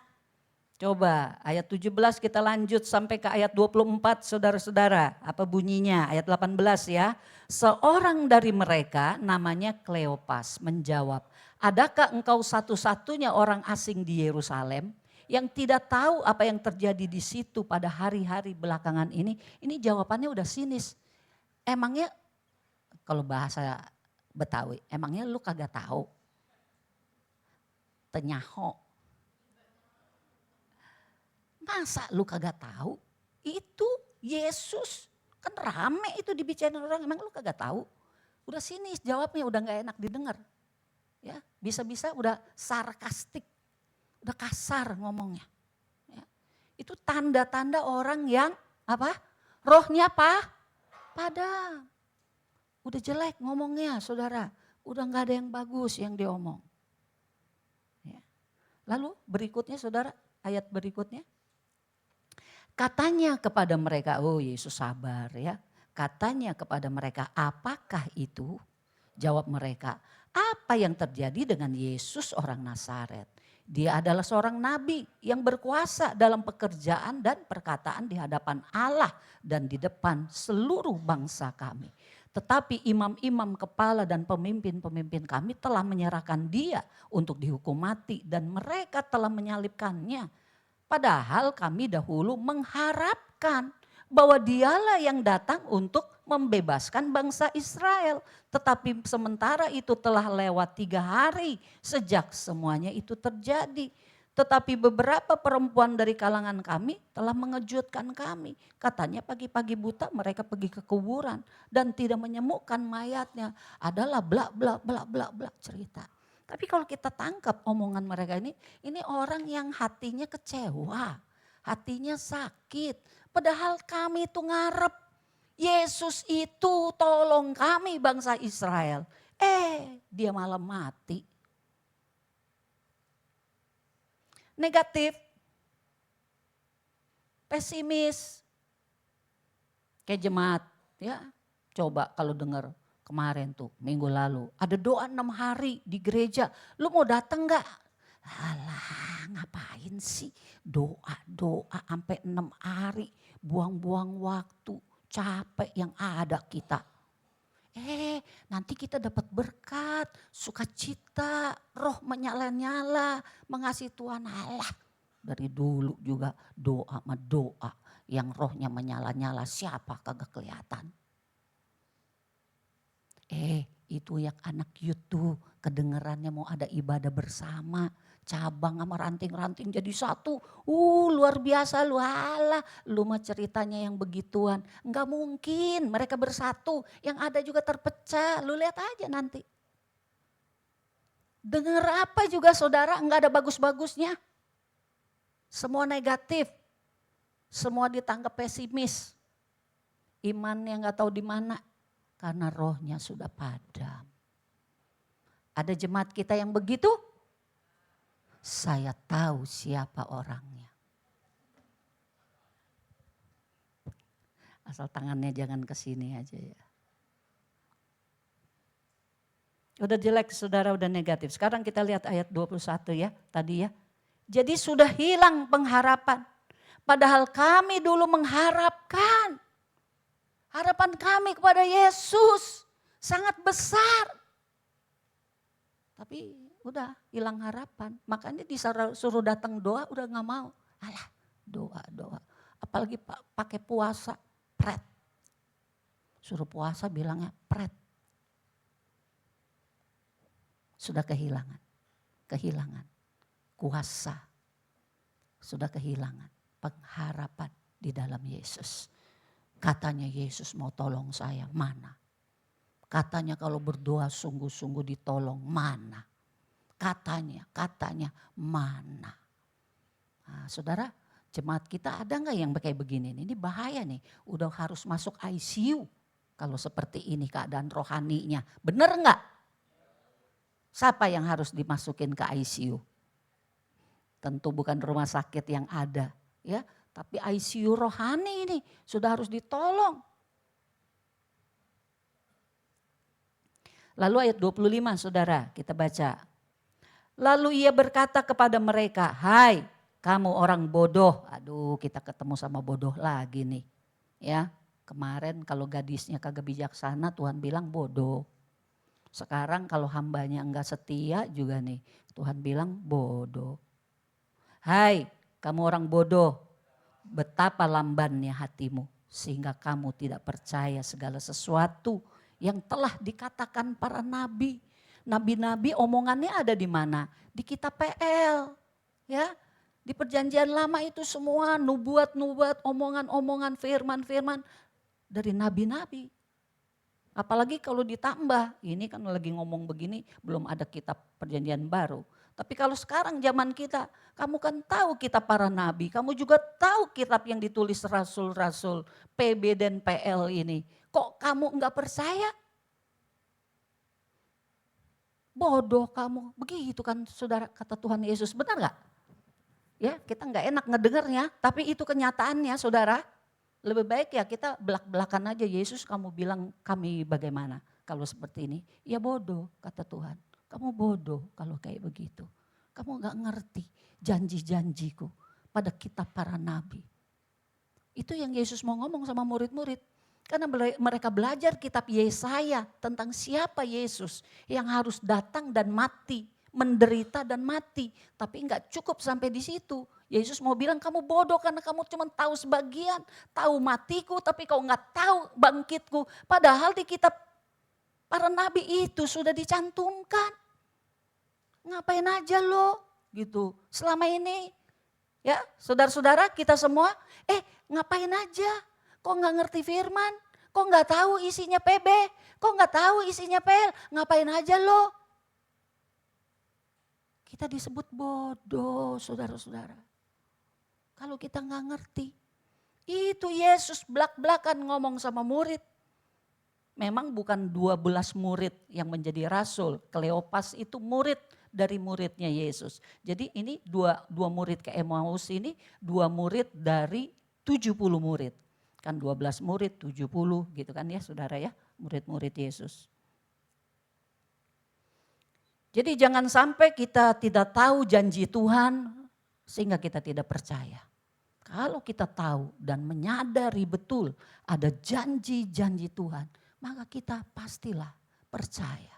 S2: Coba ayat 17 kita lanjut sampai ke ayat 24 saudara-saudara. Apa bunyinya? Ayat 18 ya. Seorang dari mereka namanya Kleopas menjawab, adakah engkau satu-satunya orang asing di Yerusalem yang tidak tahu apa yang terjadi di situ pada hari-hari belakangan ini? Ini jawabannya udah sinis. Emangnya kalau bahasa Betawi, emangnya lu kagak tahu? Tenyaho. Masa lu kagak tahu? Itu Yesus. Kan rame itu dibicarain orang, emang lu kagak tahu? Udah sinis jawabnya, udah gak enak didengar. Ya, bisa-bisa udah sarkastik, udah kasar ngomongnya. Ya. Itu tanda-tanda orang yang apa? Rohnya apa? Padam. Udah jelek ngomongnya saudara, udah gak ada yang bagus yang diomong. Ya. Lalu berikutnya saudara, ayat berikutnya. Katanya kepada mereka, oh Yesus sabar ya. Katanya kepada mereka, apakah itu? Jawab mereka, apa yang terjadi dengan Yesus orang Nazaret? Dia adalah seorang nabi yang berkuasa dalam pekerjaan dan perkataan di hadapan Allah dan di depan seluruh bangsa kami. Tetapi imam-imam kepala dan pemimpin-pemimpin kami telah menyerahkan dia untuk dihukum mati dan mereka telah menyalibkannya. Padahal kami dahulu mengharapkan bahwa dialah yang datang untuk membebaskan bangsa Israel. Tetapi sementara itu telah lewat 3 hari sejak semuanya itu terjadi. Tetapi beberapa perempuan dari kalangan kami telah mengejutkan kami. Katanya pagi-pagi buta mereka pergi ke kuburan dan tidak menemukan mayatnya. Adalah bla bla bla bla bla cerita. Tapi kalau kita tangkap omongan mereka ini orang yang hatinya kecewa, hatinya sakit. Padahal kami itu ngarep, Yesus itu tolong kami bangsa Israel. Dia malah mati. Negatif, pesimis, kayak jemaat ya. Coba kalau dengar. Kemarin tuh minggu lalu ada doa 6 hari di gereja. Lu mau datang gak? Alah ngapain sih doa-doa sampai 6 hari. Buang-buang waktu capek yang ada kita. Nanti kita dapat berkat, sukacita, roh menyala-nyala, mengasihi Tuhan Allah. Dari dulu juga doa sama doa yang rohnya menyala-nyala siapa kagak kelihatan. Itu yang anak youth kedengerannya mau ada ibadah bersama. Cabang sama ranting-ranting jadi satu. Luar biasa lu, alah. Lu mah ceritanya yang begituan. Enggak mungkin mereka bersatu. Yang ada juga terpecah. Lu lihat aja nanti. Dengar apa juga saudara, enggak ada bagus-bagusnya. Semua negatif. Semua ditanggap pesimis. Imannya enggak tahu di mana. Karena rohnya sudah padam. Ada jemaat kita yang begitu? Saya tahu siapa orangnya. Asal tangannya jangan ke sini aja ya. Udah jelek saudara, udah negatif. Sekarang kita lihat ayat 21 ya tadi ya. Jadi sudah hilang pengharapan. Padahal kami dulu mengharapkan. Harapan kami kepada Yesus sangat besar. Tapi udah hilang harapan. Makanya disuruh datang doa udah gak mau. Alah doa. Apalagi pakai puasa, pret. Suruh puasa bilangnya pret. Sudah kehilangan. Kuasa. Sudah kehilangan pengharapan di dalam Yesus. Katanya Yesus mau tolong saya, mana? Katanya kalau berdoa sungguh-sungguh ditolong, mana? Katanya mana? Nah, saudara, jemaat kita ada nggak yang kayak begini? Ini bahaya nih, udah harus masuk ICU. Kalau seperti ini keadaan rohaninya, bener nggak? Siapa yang harus dimasukin ke ICU? Tentu bukan rumah sakit yang ada, ya, tapi ICU rohani ini sudah harus ditolong. Lalu ayat 25 saudara kita baca. Lalu ia berkata kepada mereka, hai kamu orang bodoh. Aduh kita ketemu sama bodoh lagi nih. Ya, kemarin kalau gadisnya kagak bijaksana Tuhan bilang bodoh. Sekarang kalau hambanya enggak setia juga nih Tuhan bilang bodoh. Hai kamu orang bodoh, betapa lambannya hatimu sehingga kamu tidak percaya segala sesuatu yang telah dikatakan para nabi. Nabi-nabi omongannya ada di mana? Di kitab PL. Ya, di perjanjian lama itu semua nubuat-nubuat, omongan-omongan, firman-firman dari nabi-nabi. Apalagi kalau ditambah, ini kan lagi ngomong begini belum ada kitab perjanjian baru. Tapi kalau sekarang zaman kita, kamu kan tahu kitab para nabi, kamu juga tahu kitab yang ditulis rasul-rasul PB dan PL ini. Kok kamu enggak percaya? Bodoh kamu, begitu kan saudara kata Tuhan Yesus, benar gak? Ya kita enggak enak ngedengarnya, tapi itu kenyataannya saudara. Lebih baik ya kita belak-belakan aja, Yesus kamu bilang kami bagaimana kalau seperti ini. Ya bodoh kata Tuhan, kamu bodoh kalau kayak begitu. Kamu enggak ngerti janji-janjiku pada kitab para nabi. Itu yang Yesus mau ngomong sama murid-murid. Karena mereka belajar kitab Yesaya tentang siapa Yesus yang harus datang dan mati, menderita dan mati. Tapi enggak cukup sampai di situ. Yesus mau bilang kamu bodoh karena kamu cuma tahu sebagian. Tahu matiku tapi kau enggak tahu bangkitku. Padahal di kitab para nabi itu sudah dicantumkan. Ngapain aja lo gitu selama ini. Ya saudara-saudara kita semua ngapain aja. Kok nggak ngerti firman? Kok nggak tahu isinya PB? Kok nggak tahu isinya PL? Ngapain aja lo? Kita disebut bodoh saudara-saudara. Kalau kita nggak ngerti. Itu Yesus belak-belakan ngomong sama murid. Memang bukan 12 murid yang menjadi rasul. Kleopas itu murid dari muridnya Yesus. Jadi ini dua murid ke Emmaus ini 2 murid dari 70 murid. Kan 12 murid, 70 gitu kan ya saudara ya, murid-murid Yesus. Jadi jangan sampai kita tidak tahu janji Tuhan sehingga kita tidak percaya. Kalau kita tahu dan menyadari betul ada janji-janji Tuhan, maka kita pastilah percaya.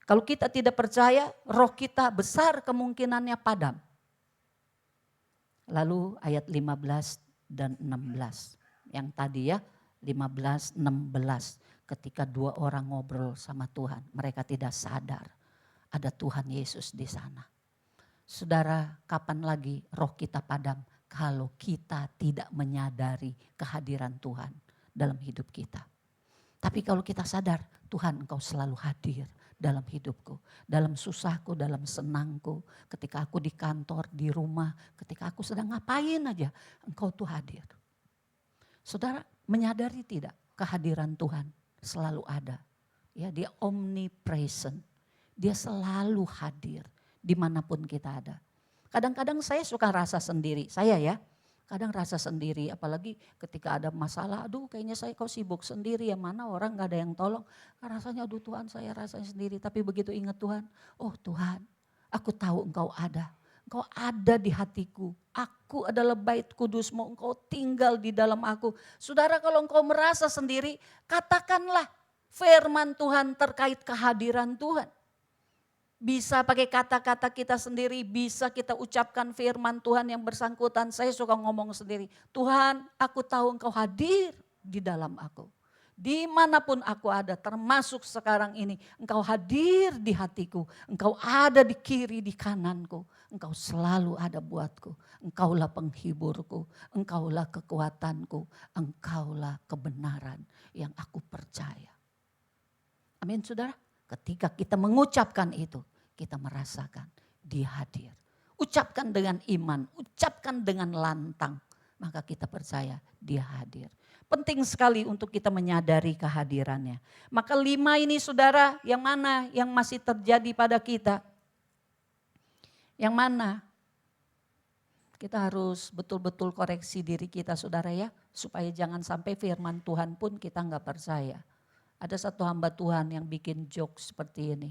S2: Kalau kita tidak percaya, roh kita besar kemungkinannya padam. Lalu ayat 15 dan 16. Yang tadi ya 15, 16. ketika dua orang ngobrol sama Tuhan, mereka tidak sadar ada Tuhan Yesus di sana. Saudara, kapan lagi roh kita padam kalau kita tidak menyadari kehadiran Tuhan dalam hidup kita. Tapi kalau kita sadar, Tuhan Engkau selalu hadir dalam hidupku, dalam susahku, dalam senangku, ketika aku di kantor, di rumah, ketika aku sedang ngapain aja, Engkau tuh hadir. Saudara, menyadari tidak kehadiran Tuhan selalu ada. Ya, dia omnipresent. Dia selalu hadir dimanapun kita ada. Kadang-kadang saya suka rasa sendiri, saya ya. Kadang rasa sendiri, apalagi ketika ada masalah, aduh kayaknya saya kok sibuk sendiri ya, mana orang gak ada yang tolong. Rasanya aduh Tuhan saya rasanya sendiri, tapi begitu ingat Tuhan, oh Tuhan aku tahu Engkau ada. Engkau ada di hatiku, aku adalah bait kudusmu, Engkau tinggal di dalam aku. Saudara, kalau engkau merasa sendiri, katakanlah firman Tuhan terkait kehadiran Tuhan. Bisa pakai kata-kata kita sendiri, bisa kita ucapkan firman Tuhan yang bersangkutan. Saya suka ngomong sendiri, Tuhan aku tahu Engkau hadir di dalam aku. Dimanapun aku ada, termasuk sekarang ini, Engkau hadir di hatiku. Engkau ada di kiri, di kananku. Engkau selalu ada buatku. Engkaulah penghiburku, Engkaulah kekuatanku, Engkaulah kebenaran yang aku percaya. Amin saudara. Ketika kita mengucapkan itu, kita merasakan Dia hadir. Ucapkan dengan iman, ucapkan dengan lantang, maka kita percaya Dia hadir. Penting sekali untuk kita menyadari kehadirannya. Maka 5 ini saudara, yang mana yang masih terjadi pada kita? Yang mana? Kita harus betul-betul koreksi diri kita saudara ya, supaya jangan sampai firman Tuhan pun kita nggak percaya. Ada satu hamba Tuhan yang bikin joke seperti ini.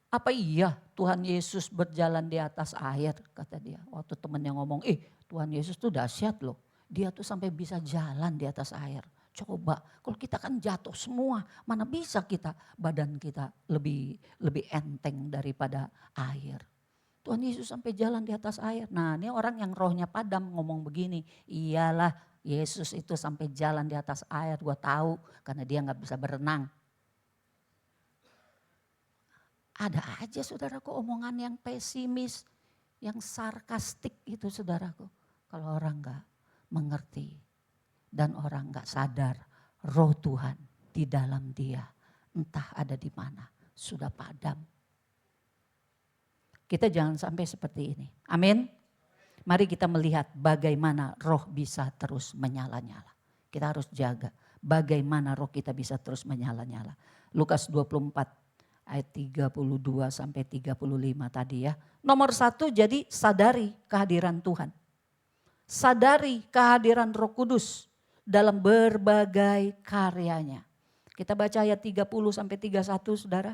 S2: Apa iya Tuhan Yesus berjalan di atas air, kata dia. Waktu temennya ngomong, Tuhan Yesus tuh dahsyat loh. Dia tuh sampai bisa jalan di atas air. Coba, kalau kita kan jatuh semua, mana bisa kita, badan kita lebih enteng daripada air. Tuhan Yesus sampai jalan di atas air. Nah ini orang yang rohnya padam ngomong begini, iyalah Yesus itu sampai jalan di atas air, gue tahu karena dia gak bisa berenang. Ada aja saudaraku omongan yang pesimis, yang sarkastik itu saudaraku. Kalau orang gak mengerti dan orang gak sadar roh Tuhan di dalam dia, entah ada di mana, sudah padam. Kita jangan sampai seperti ini. Amin. Mari kita melihat bagaimana roh bisa terus menyala-nyala. Kita harus jaga bagaimana roh kita bisa terus menyala-nyala. Lukas 24 ayat 32 sampai 35 tadi ya. Nomor 1 jadi sadari kehadiran Tuhan. Sadari kehadiran Roh Kudus dalam berbagai karyanya. Kita baca ayat 30 sampai 31 saudara.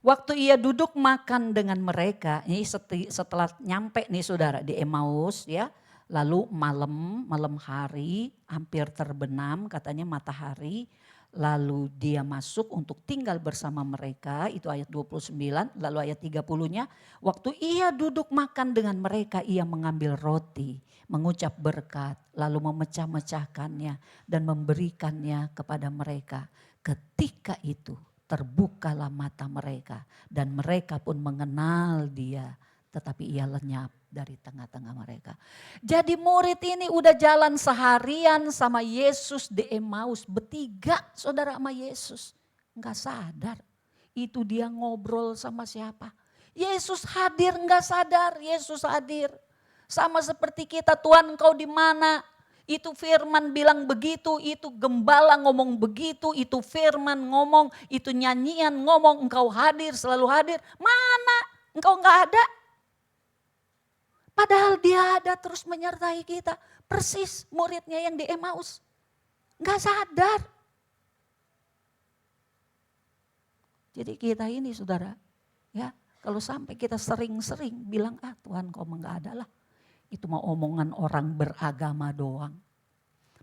S2: Waktu ia duduk makan dengan mereka, ini setelah nyampe nih saudara di Emmaus ya. Lalu malam hari hampir terbenam katanya matahari. Lalu dia masuk untuk tinggal bersama mereka, itu ayat 29. Lalu ayat 30-nya, waktu ia duduk makan dengan mereka, ia mengambil roti, mengucap berkat, lalu memecah-mecahkannya dan memberikannya kepada mereka. Ketika itu terbukalah mata mereka dan mereka pun mengenal dia, tetapi ia lenyap dari tengah-tengah mereka. Jadi murid ini udah jalan seharian sama Yesus di Emmaus, bertiga saudara sama Yesus. Enggak sadar itu dia ngobrol sama siapa. Yesus hadir enggak sadar, Yesus hadir. Sama seperti kita, Tuhan Engkau di mana? Itu firman bilang begitu, itu gembala ngomong begitu, itu firman ngomong, itu nyanyian ngomong, Engkau hadir, selalu hadir. Mana? Engkau enggak ada. Padahal dia ada terus menyertai kita. Persis muridnya yang di Emmaus. Enggak sadar. Jadi kita ini saudara, ya kalau sampai kita sering-sering bilang, Tuhan kau enggak ada lah. Itu mah omongan orang beragama doang.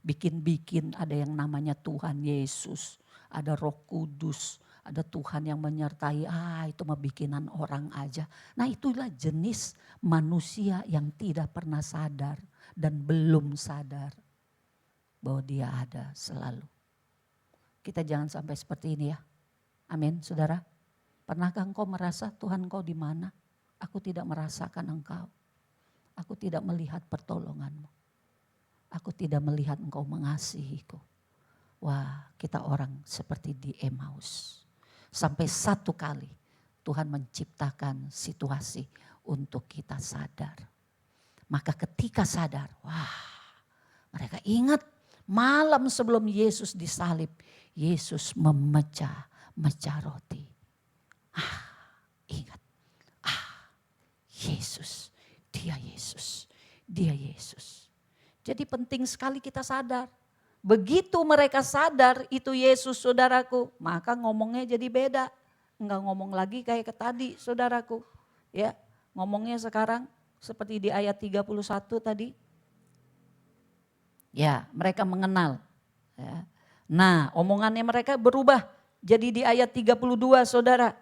S2: Bikin-bikin ada yang namanya Tuhan Yesus, ada Roh Kudus, ada Tuhan yang menyertai, itu mah bikinan orang aja. Nah itulah jenis manusia yang tidak pernah sadar dan belum sadar. bahwa dia ada selalu. Kita jangan sampai seperti ini ya. Amin, saudara. Pernahkah engkau merasa Tuhan engkau di mana? Aku tidak merasakan engkau. Aku tidak melihat pertolonganmu. Aku tidak melihat engkau mengasihiku. Wah, kita orang seperti di Emmaus. Sampai satu kali Tuhan menciptakan situasi untuk kita sadar. Maka ketika sadar, wah, mereka ingat malam sebelum Yesus disalib, Yesus memecah roti. Ingat. Yesus, dia Yesus, dia Yesus. Jadi penting sekali kita sadar. Begitu mereka sadar itu Yesus saudaraku, maka ngomongnya jadi beda. Enggak ngomong lagi kayak tadi saudaraku. Ya, ngomongnya sekarang seperti di ayat 31 tadi. Ya, mereka mengenal. Ya. Nah, omongannya mereka berubah. Jadi di ayat 32 saudara.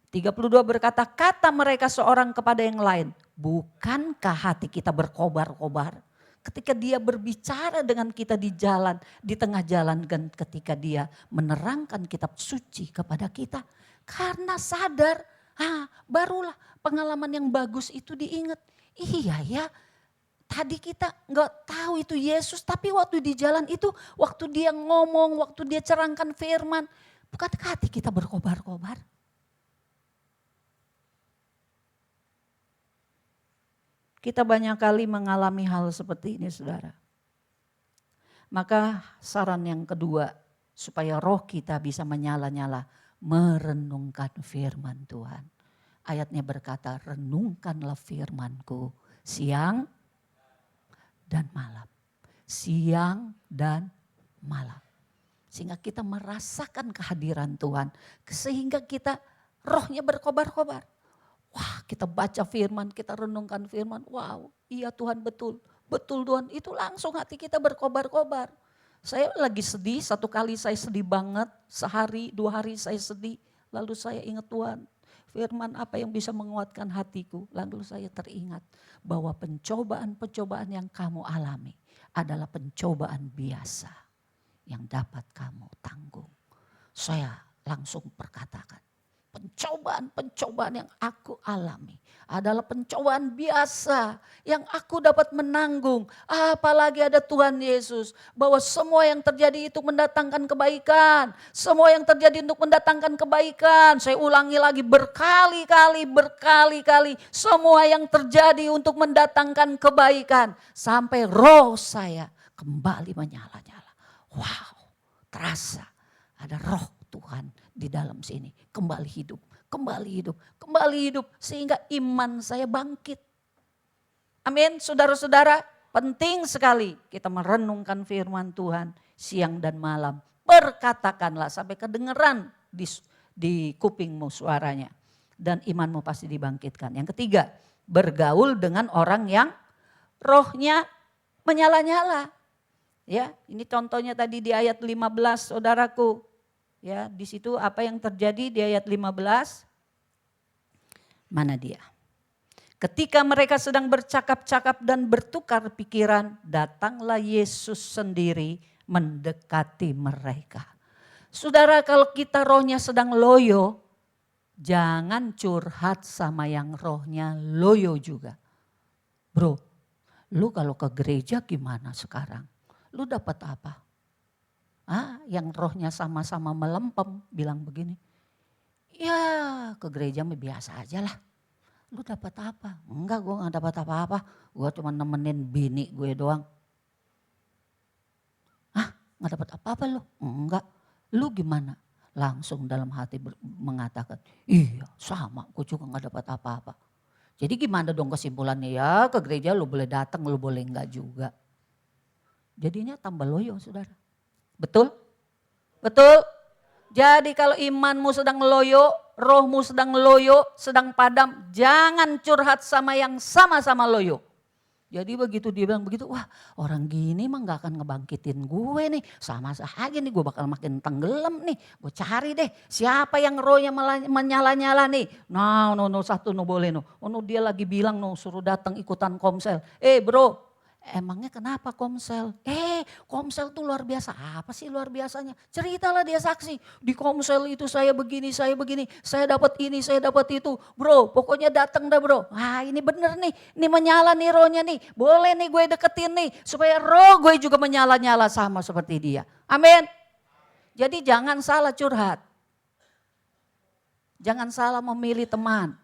S2: 32 berkata, kata mereka seorang kepada yang lain, bukankah hati kita berkobar-kobar ketika dia berbicara dengan kita di jalan, di tengah jalan, dan ketika dia menerangkan kitab suci kepada kita. Karena sadar, barulah pengalaman yang bagus itu diingat. Iya ya, tadi kita nggak tahu itu Yesus, tapi waktu di jalan itu, waktu dia ngomong, waktu dia cerangkan firman, bukankah hati kita berkobar-kobar? Kita banyak kali mengalami hal seperti ini saudara. Maka saran yang kedua, supaya roh kita bisa menyala-nyala, merenungkan firman Tuhan. Ayatnya berkata, renungkanlah firman-Ku siang dan malam. Siang dan malam. Sehingga kita merasakan kehadiran Tuhan. Sehingga kita rohnya berkobar-kobar. Wah, kita baca firman, kita renungkan firman. Wow, iya Tuhan betul. Betul Tuhan, itu langsung hati kita berkobar-kobar. Saya lagi sedih, satu kali saya sedih banget. Sehari, 2 hari saya sedih. Lalu saya ingat Tuhan, firman apa yang bisa menguatkan hatiku. Lalu saya teringat bahwa pencobaan-pencobaan yang kamu alami adalah pencobaan biasa yang dapat kamu tanggung. Saya langsung perkatakan, pencobaan-pencobaan yang aku alami adalah pencobaan biasa yang aku dapat menanggung. Apalagi ada Tuhan Yesus, bahwa semua yang terjadi itu mendatangkan kebaikan. Semua yang terjadi untuk mendatangkan kebaikan. Saya ulangi lagi berkali-kali. Semua yang terjadi untuk mendatangkan kebaikan. Sampai roh saya kembali menyala-nyala. Wow, terasa ada roh Tuhan di dalam sini. Kembali hidup. Sehingga iman saya bangkit. Amin, saudara-saudara. Penting sekali kita merenungkan firman Tuhan siang dan malam. Perkatakanlah sampai kedengeran di kupingmu suaranya. Dan imanmu pasti dibangkitkan. Yang ketiga, bergaul dengan orang yang rohnya menyala-nyala. Ya, ini contohnya tadi di ayat 15 saudaraku. Ya, di situ apa yang terjadi di ayat 15? Mana dia? Ketika mereka sedang bercakap-cakap dan bertukar pikiran, datanglah Yesus sendiri mendekati mereka. Saudara, kalau kita rohnya sedang loyo, jangan curhat sama yang rohnya loyo juga. Bro, lu kalau ke gereja gimana sekarang? Lu dapat apa? Yang rohnya sama-sama melempem bilang begini. Ya ke gereja biasa aja lah. Lu dapat apa? Enggak, gue gak dapat apa-apa. Gue cuma nemenin bini gue doang. Gak dapat apa-apa lu? Enggak. Lu gimana? Langsung dalam hati mengatakan, iya sama, gue juga gak dapat apa-apa. Jadi gimana dong kesimpulannya? Ya ke gereja lu boleh datang, lu boleh enggak juga. Jadinya tambah loyo saudara. Betul? Betul? Jadi kalau imanmu sedang loyo, rohmu sedang loyo, sedang padam, jangan curhat sama yang sama-sama loyo. Jadi begitu dia bilang begitu, wah orang gini mah gak akan ngebangkitin gue nih. Sama aja nih, gue bakal makin tenggelam nih. Gue cari deh siapa yang rohnya menyala-nyala nih. No, satu no boleh no. Oh no, dia lagi bilang no suruh datang ikutan komsel. Bro, Emangnya kenapa Komsel? Komsel tuh luar biasa. Apa sih luar biasanya? Ceritalah dia saksi. Di Komsel itu saya begini, saya dapat ini, saya dapat itu. Bro, pokoknya datang dah bro. Ini bener nih, ini menyala nih rohnya nih. Boleh nih gue deketin nih. Supaya roh gue juga menyala-nyala sama seperti dia. Amin. Jadi jangan salah curhat. Jangan salah memilih teman.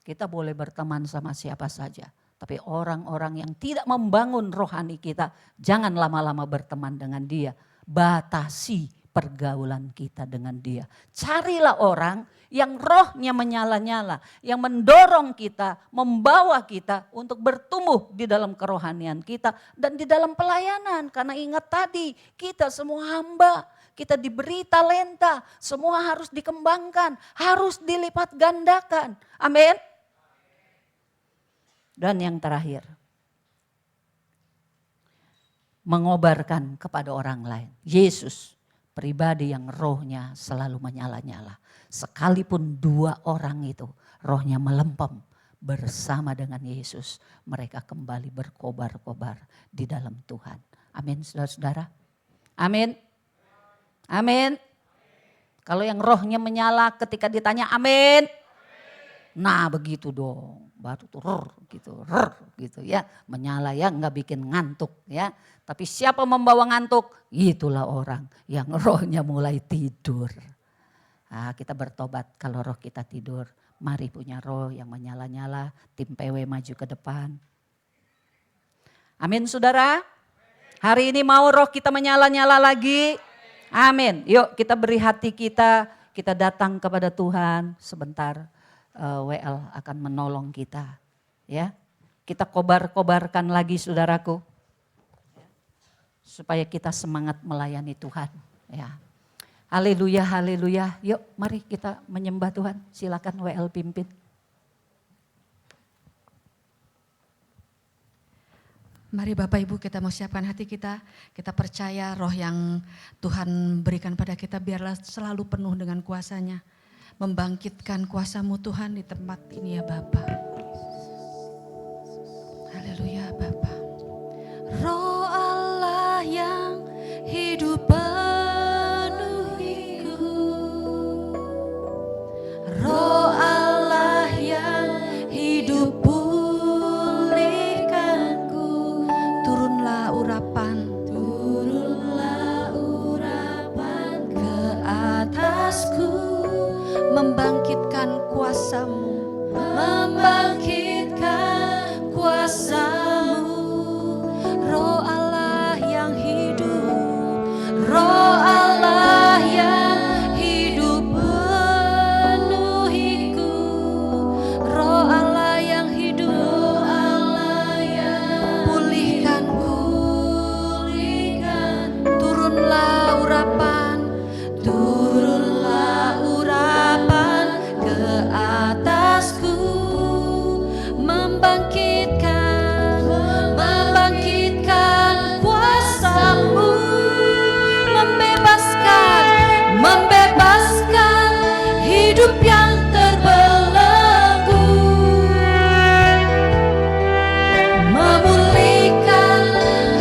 S2: Kita boleh berteman sama siapa saja. Tapi orang-orang yang tidak membangun rohani kita, jangan lama-lama berteman dengan dia. Batasi pergaulan kita dengan dia. Carilah orang yang rohnya menyala-nyala, yang mendorong kita, membawa kita untuk bertumbuh di dalam kerohanian kita dan di dalam pelayanan. Karena ingat tadi, kita semua hamba, kita diberi talenta, semua harus dikembangkan, harus dilipat gandakan. Amin. Dan yang terakhir, mengobarkan kepada orang lain. Yesus pribadi yang rohnya selalu menyala-nyala. Sekalipun dua orang itu rohnya melempem bersama dengan Yesus. Mereka kembali berkobar-kobar di dalam Tuhan. Amin saudara-saudara. Amin. Amin. Kalau yang rohnya menyala ketika ditanya amin. Nah begitu dong. Baru tuh gitu ya, menyala ya, nggak bikin ngantuk ya. Tapi siapa membawa ngantuk, itulah orang yang rohnya mulai tidur. Kita bertobat kalau roh kita tidur. Mari punya roh yang menyala-nyala, tim PW maju ke depan. Amin saudara. Hari ini mau roh kita menyala-nyala lagi. Amin. Yuk kita beri hati kita datang kepada Tuhan sebentar. WL akan menolong kita, ya. Kita kobar-kobarkan lagi saudaraku, supaya kita semangat melayani Tuhan, ya. Haleluya, haleluya. Yuk, mari kita menyembah Tuhan. Silakan WL pimpin.
S1: Mari Bapak Ibu kita mau siapkan hati kita. Kita percaya roh yang Tuhan berikan pada kita biarlah selalu penuh dengan kuasa-Nya. Membangkitkan kuasa-Mu Tuhan di tempat ini ya Bapa. Haleluya Bapa. Roh Allah yang hidup penuhiku. Roh Allah yang hidup pulihkanku. Turunlah urapan ke atasku. Membangkitkan kuasa-Mu, membangkitkan kuasa-Mu, roh Allah yang hidup, roh Allah yang hidup penuhiku, roh Allah yang hidup, pulihkanku, turunlah urapan, turunlah urapan ke atasku, membangkitkan kuasa-Mu, membebaskan hidup yang terbelenggu, memulihkan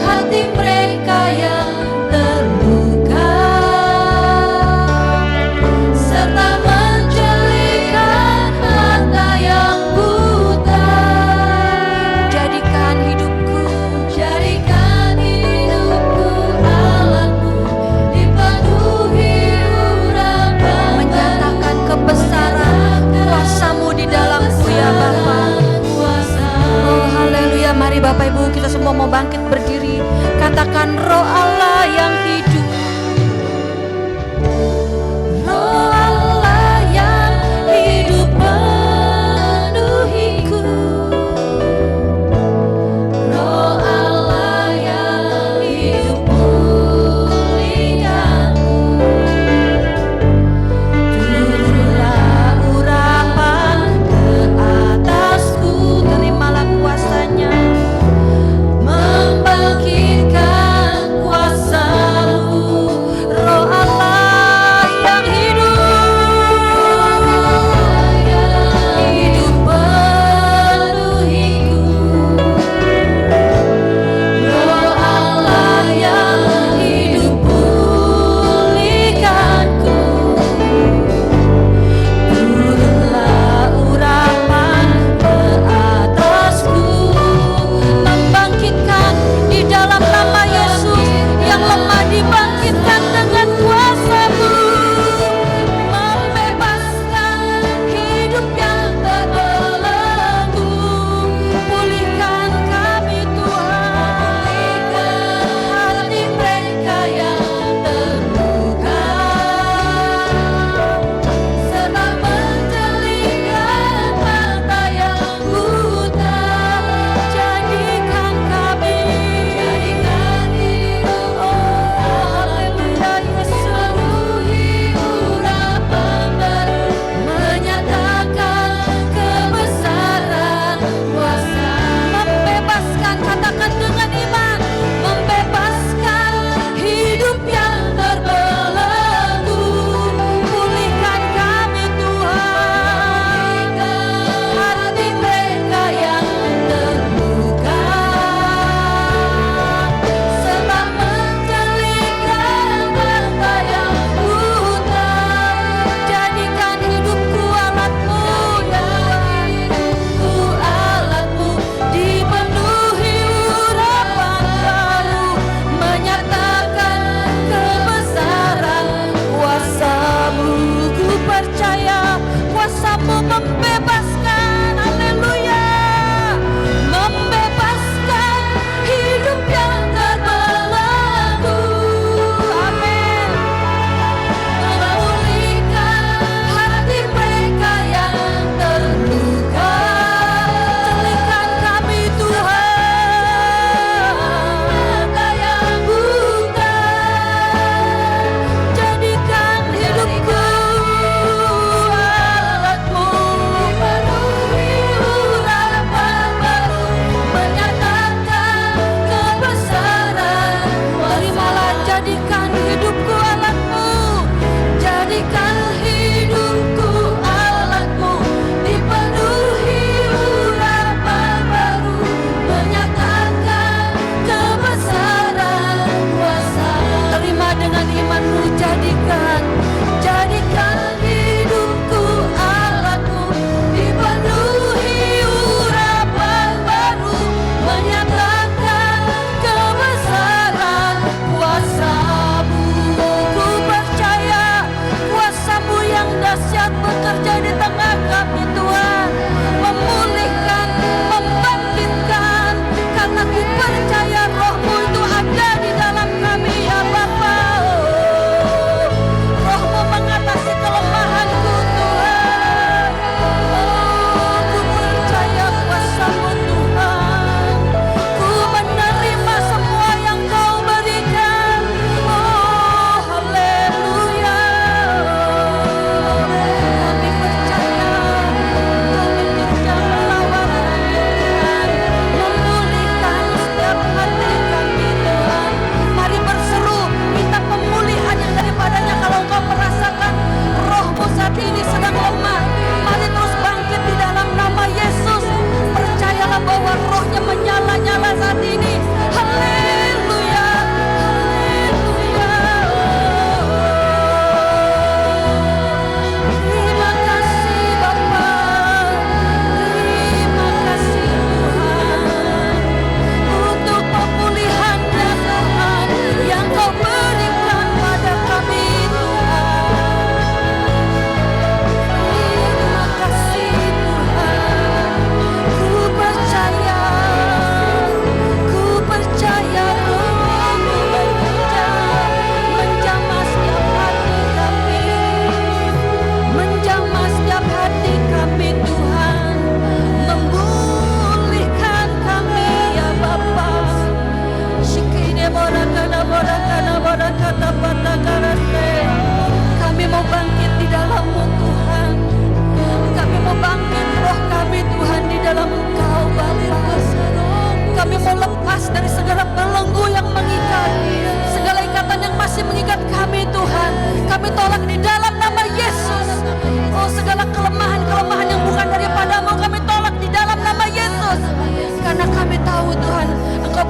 S1: hati mereka yang terluka, serta menjelikan mata yang buta. Jadikan hidupku alatmu, dipenuhi urapan, menyatakan kebesaran kuasa-Mu di dalamku ya Bapa. Oh haleluya, mari Bapak Ibu kita semua mau bangkit berdiri. Katakan roh Allah yang hidup, roh Allah yang hidup penuhiku, roh Allah yang hidup pulihkanku, turunlah urapan ke atasku, terimalah kuasa-Nya, membangkitkan kuasa-Mu,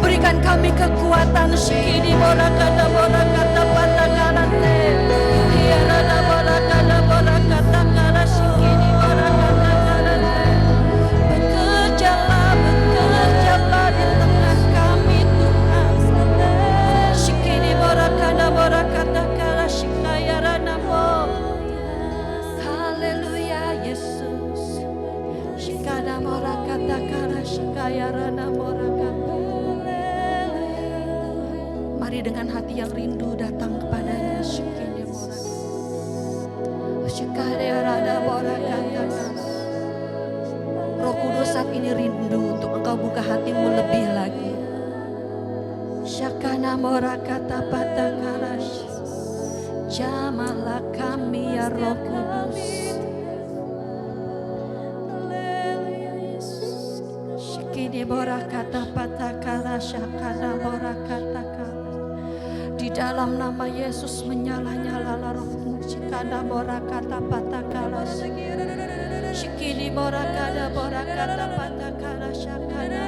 S1: berikan kami kekuatan. Shikini borakata borakata patakarate. Yarada borakata borakata kara shikini borakata karate. Bekerjalah di tengah kami Tuhan. Shikini borakata borakata kara shikayara namo. Haleluya Yesus. Shikana morakata kara shikayara namorakata. Mari dengan hati yang rindu datang kepadanya. Shikini morakata. Shikayara morakata. Roh Kudus saat ini rindu untuk engkau buka hatimu lebih lagi. Shakana morakata patakarash. Jamahlah kami ya Roh Kudus. Shikini morakata patakara shakana morakata kara. Di dalam nama Yesus menyala-nyala rohmu. Shikana morakata patakara. Shikini morakata patakara shakana.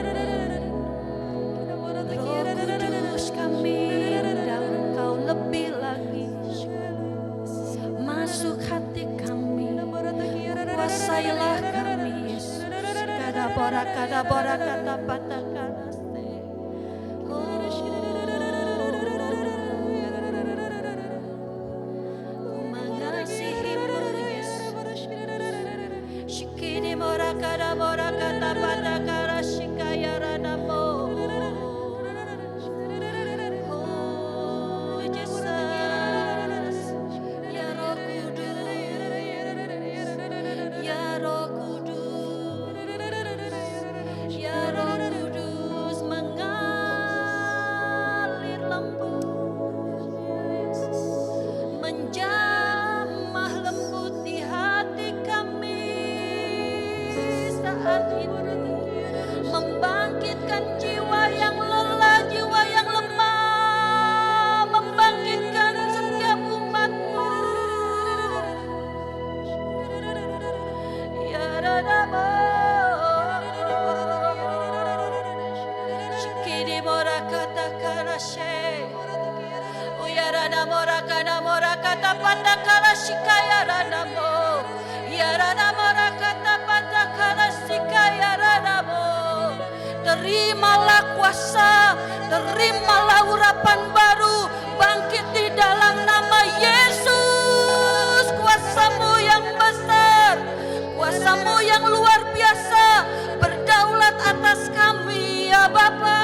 S1: Roh Kudus kami undang engkau lebih lagi. Masuk hati kami, kuasailah kami Yesus. Kada borakata patakara. Mengasihimu Yesus. Shikini morakata patakara shikayara namo. Membangkitkan jiwa yang lelah, jiwa yang lemah, membangkitkan setiap umatmu. Ya Radabo, Shikini morakata karashe, Ya Radamo morakata patakara shikaya Radamo, Ya Radamo morakata patakara shikaya Radamo. Terimalah kuasa, terimalah urapan baru, bangkit di dalam nama Yesus. Kuasamu yang besar, kuasamu yang luar biasa, berdaulat atas kami ya Bapa.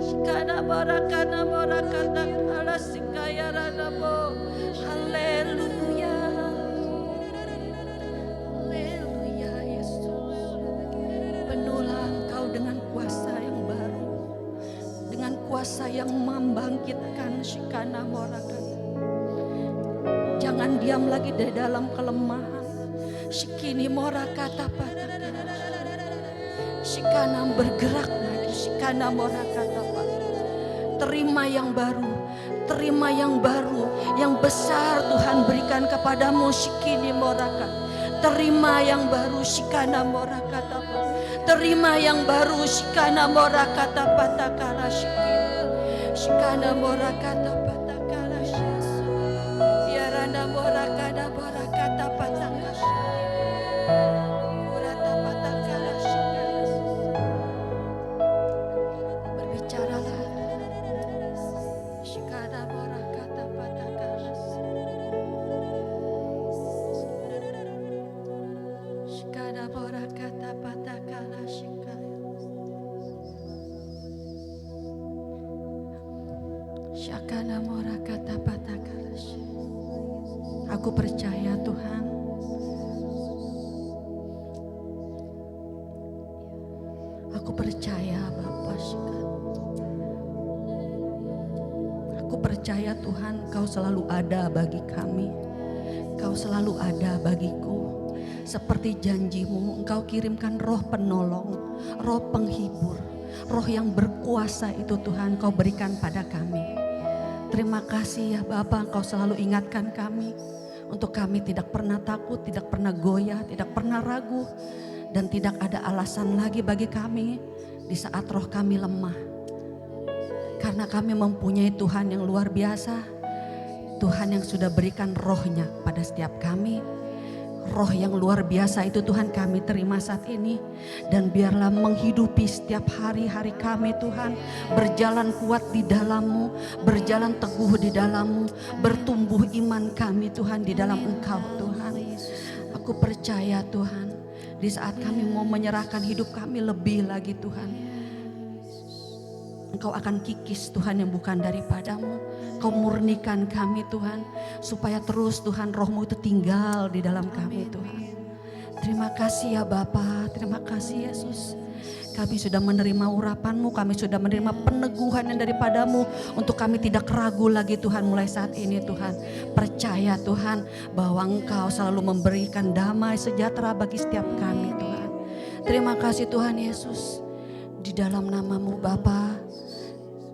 S1: Shikana barakata ala sikaya radabo. Haleluya. Kuasa yang membangkitkan shikana morakata. Jangan diam lagi di dalam kelemahan. Shikini morakata patakara. Shikana bergerak lagi. Shikana morakata patakara. Terima yang baru. Terima yang baru. Yang besar Tuhan berikan kepadamu. Shikini morakata. Terima yang baru. Shikana morakata patakara. Terima yang baru. Shikana morakata patakara. Shikana morakata patakara Yesus. Yarana morakata patakara. Kurata patakara shikana. Berbicaralah. Shikana morakata patakara. Shikana morakata patakara shikana. Shakana morakata patakara. Aku percaya Tuhan, aku percaya Bapa. Aku percaya Tuhan, Kau selalu ada bagi kami, Kau selalu ada bagiku. Seperti janjimu, Engkau kirimkan roh penolong, roh penghibur, roh yang berkuasa itu Tuhan Kau berikan pada kami. Terima kasih ya Bapa, Engkau selalu ingatkan kami untuk kami tidak pernah takut, tidak pernah goyah, tidak pernah ragu Dan tidak ada alasan lagi bagi kami di saat roh kami lemah. Karena kami mempunyai Tuhan yang luar biasa. Tuhan yang sudah berikan rohnya pada setiap kami. Roh yang luar biasa itu Tuhan kami terima saat ini. Dan biarlah menghidupi setiap hari-hari kami Tuhan. Berjalan kuat di dalam-Mu, berjalan teguh di dalam-Mu, bertumbuh iman kami Tuhan di dalam Engkau Tuhan. Aku percaya Tuhan, di saat kami mau menyerahkan hidup kami lebih lagi Tuhan, Engkau akan kikis Tuhan yang bukan daripadamu. Kau murnikan kami Tuhan, supaya terus Tuhan roh-Mu itu tinggal di dalam kami Tuhan. Terima kasih ya Bapa, terima kasih Yesus. Kami sudah menerima urapan-Mu, kami sudah menerima peneguhan yang daripadamu. Untuk kami tidak ragu lagi Tuhan mulai saat ini Tuhan. Percaya Tuhan bahwa Engkau selalu memberikan damai sejahtera bagi setiap kami Tuhan. Terima kasih Tuhan Yesus. Di dalam nama-Mu Bapa,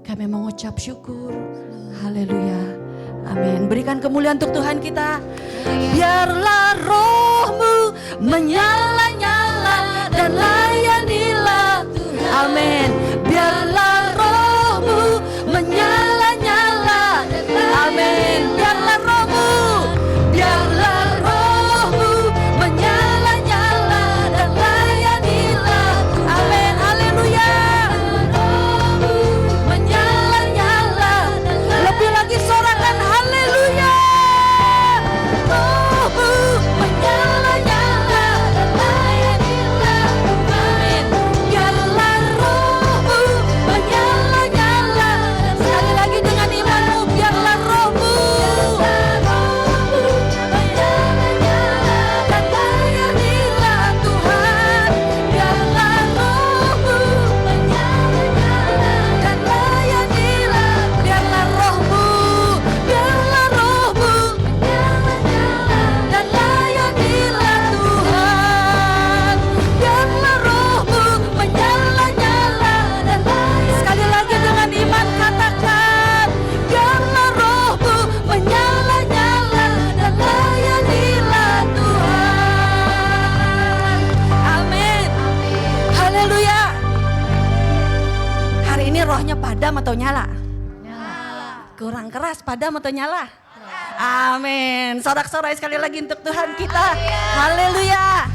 S1: kami mengucap syukur. Haleluya. Amin. Berikan kemuliaan untuk Tuhan kita. Biarlah roh-Mu menyala-nyala dan layanilah Tuhan. Amin. Biarlah roh-Mu menyala-nyala. Amin. Biarlah roh-Mu, biarlah roh-Mu menyala-nyala dan layanilah Tuhan. Amin. Haleluya. Roh-Mu menyala-nyala. Lebih lagi sorakan haleluya. Roh-Mu menyala-nyala dan layanilah Tuhan. Biarlah roh-Mu menyala-nyala. Sekali lagi dengan imanmu, biarlah roh-Mu menyala-nyala dan layanilah Tuhan. Biarlah roh-Mu menyala-nyala dan layanilah. Biarlah roh-Mu, biarlah roh-Mu menyala-nyala dan layanilah Tuhan. Biarlah roh-Mu menyala-nyala dan layanilah. Sekali lagi dengan iman katakan, biarlah roh-Mu menyala-nyala dan layanilah Tuhan. Amin. Haleluya. Hari ini rohnya padam atau nyala? Kurang keras, padam atau nyala? Amin. Sorak-sorai sekali lagi untuk Tuhan kita. Haleluya.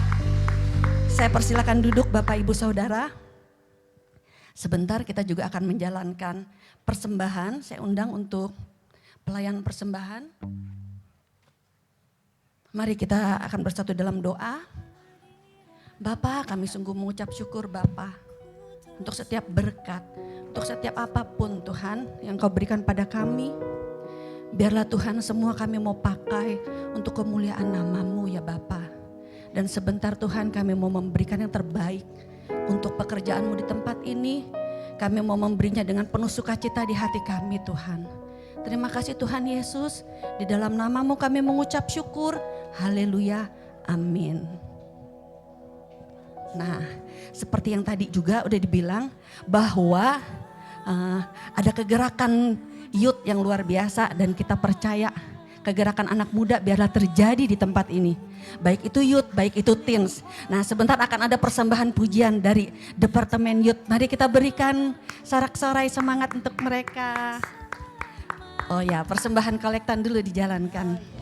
S1: Saya persilakan duduk Bapak Ibu Saudara. Sebentar kita juga akan menjalankan persembahan. Saya undang untuk pelayan persembahan. Mari kita akan bersatu dalam doa. Bapa, kami sungguh mengucap syukur Bapa untuk setiap berkat, untuk setiap apapun Tuhan yang Kau berikan pada kami. Biarlah Tuhan semua kami mau pakai untuk kemuliaan nama-Mu ya Bapa. Dan sebentar Tuhan kami mau memberikan yang terbaik untuk pekerjaan-Mu di tempat ini. Kami mau memberinya dengan penuh sukacita di hati kami Tuhan. Terima kasih Tuhan Yesus. Di dalam nama-Mu kami mengucap syukur. Haleluya. Amin. Nah, seperti yang tadi juga udah dibilang bahwa ada kegerakan youth yang luar biasa dan kita percaya kegerakan anak muda biarlah terjadi di tempat ini. Baik itu youth, baik itu teens. Nah, sebentar akan ada persembahan pujian dari Departemen Youth. Mari kita berikan sorak-sorai semangat untuk mereka. Oh ya, persembahan kolektan dulu dijalankan.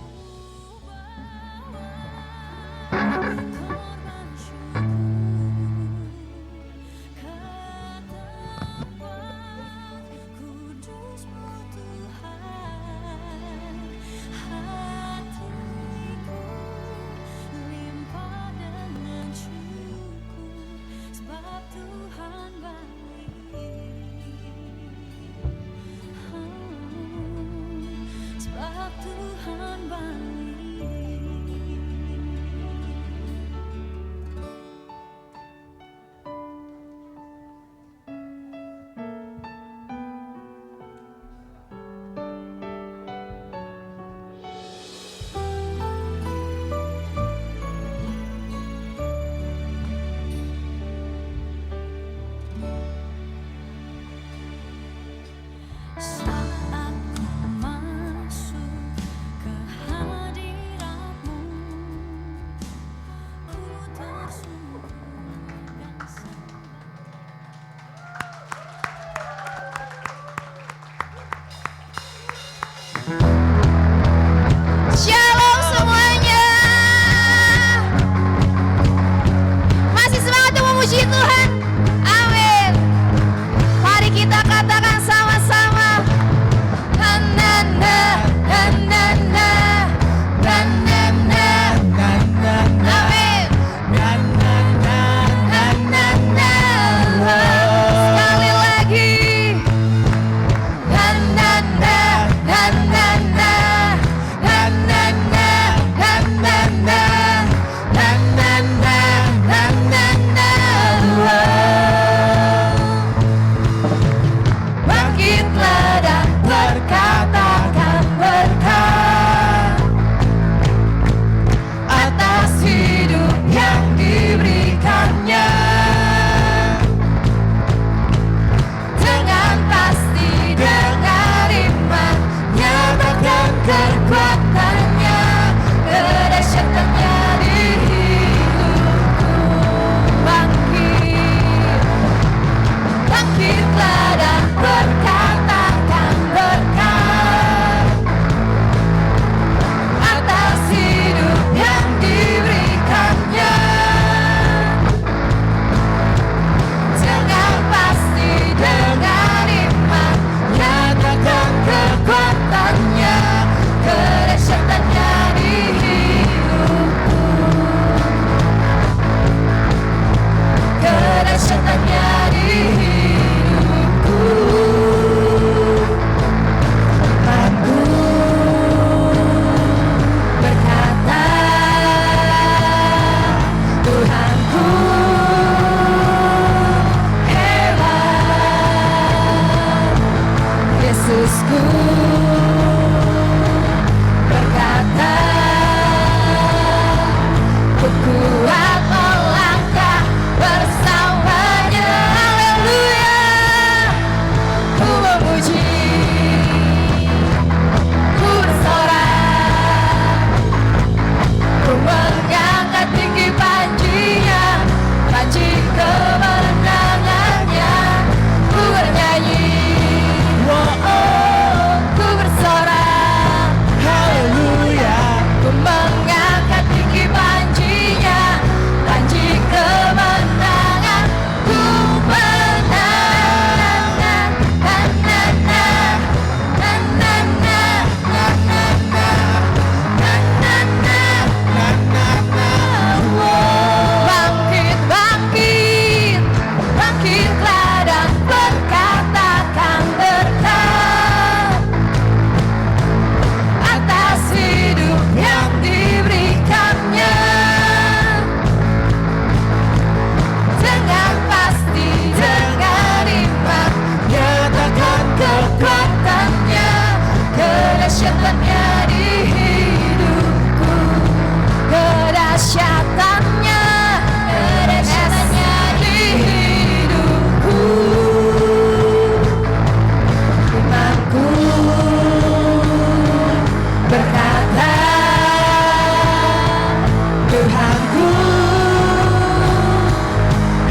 S1: Tuhanku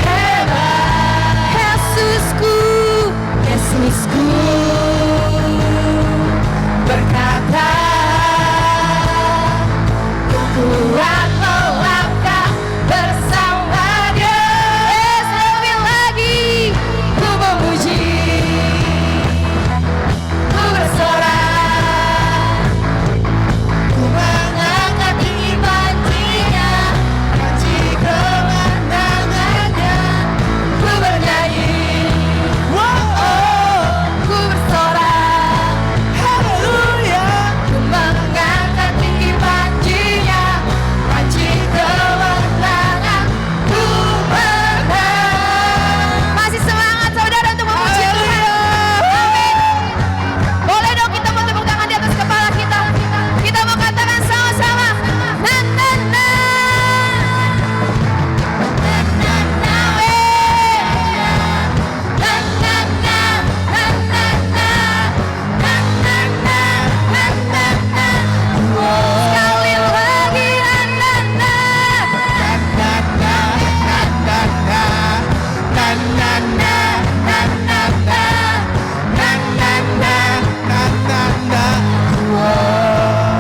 S1: hebat, Yesusku, Yesusku berkata, ku kuat melangkah bersama Dia. Lebih lagi ku memuji, ku bersorak, ku mengangkat tinggi panjinya, panji kemenangannya, ku bernyanyi, ku bersorak, haleluya, ku mengangkat tinggi panjinya, panji kemenangan, ku menang. Masih semangat saudara untuk memuji Tuhan. Amin. Boleh dong kita mau tepuk tangan di atas kepala kita. Kita mau katakan sama-sama. Na na na. Na na na we. Na na na. Na na na. Na na na. Na na na. Sekali lagi na na na. Na na na. Na na na. Na na na. Na na na. Na na na.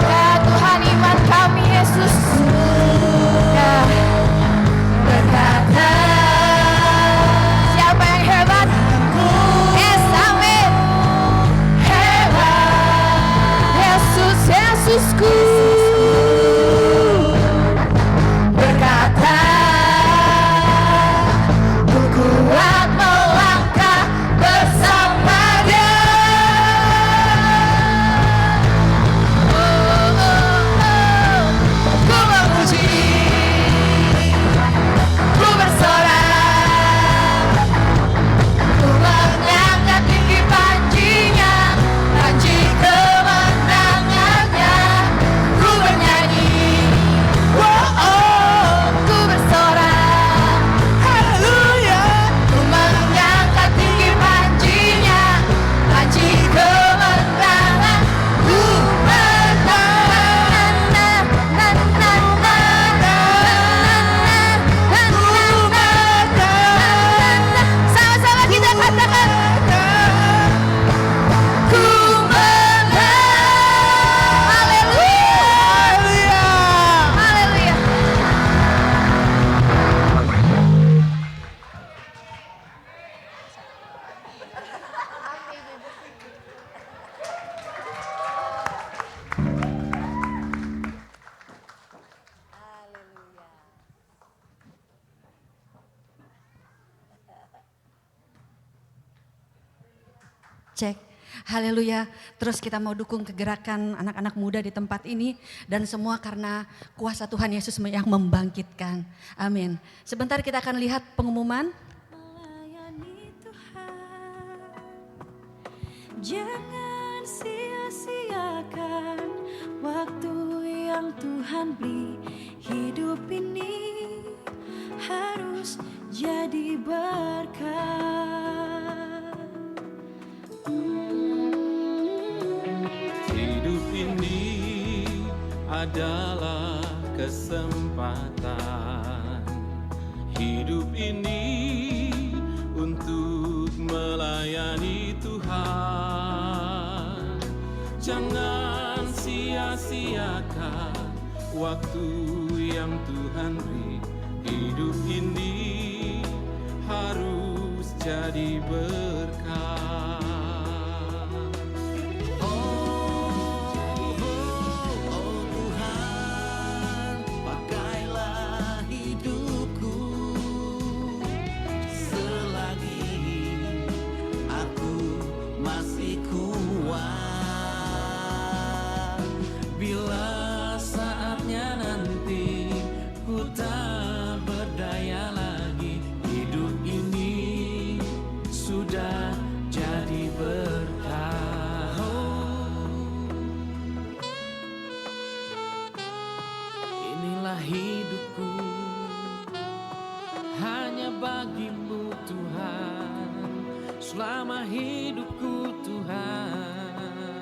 S1: Ya Tuhan, iman kami Yesus ya berkata, siapa yang hebat? Yes, amin. Hebat Yesus, Yesusku berkata, ku kuat melangkah bersama Dia. Ku memuji, ku bersorak, ku mengangkat tinggi panjinya, panji kemenangannya, ku bernyanyi, ku bersorak, haleluya, ku mengangkat tinggi panjinya, panji kemenangan, ku sama-sama kita katakan, ku menang. Haleluya, haleluya. Cek, haleluya. Terus kita mau dukung kegerakan anak-anak muda di tempat ini. Dan semua karena kuasa Tuhan Yesus yang membangkitkan. Amin. Sebentar kita akan lihat pengumuman.
S3: Melayani Tuhan, jangan sia-siakan waktu yang Tuhan beri. Hidup ini harus jadi berkat.
S4: Hidup ini adalah kesempatan. Hidup ini untuk melayani Tuhan. Jangan sia-siakan waktu yang Tuhan beri. Hidup ini harus jadi berkat. Hidupku hanya bagimu Tuhan, selama hidupku Tuhan.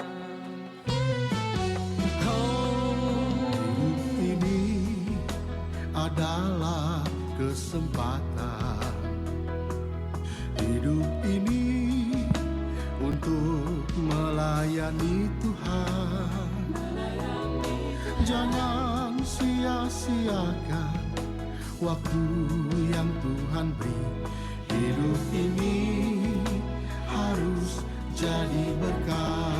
S4: Oh,
S5: Hidup ini adalah kesempatan hidup ini untuk melayani Tuhan. Jangan sia-siakan waktu yang Tuhan beri. Hidup ini harus jadi berkah.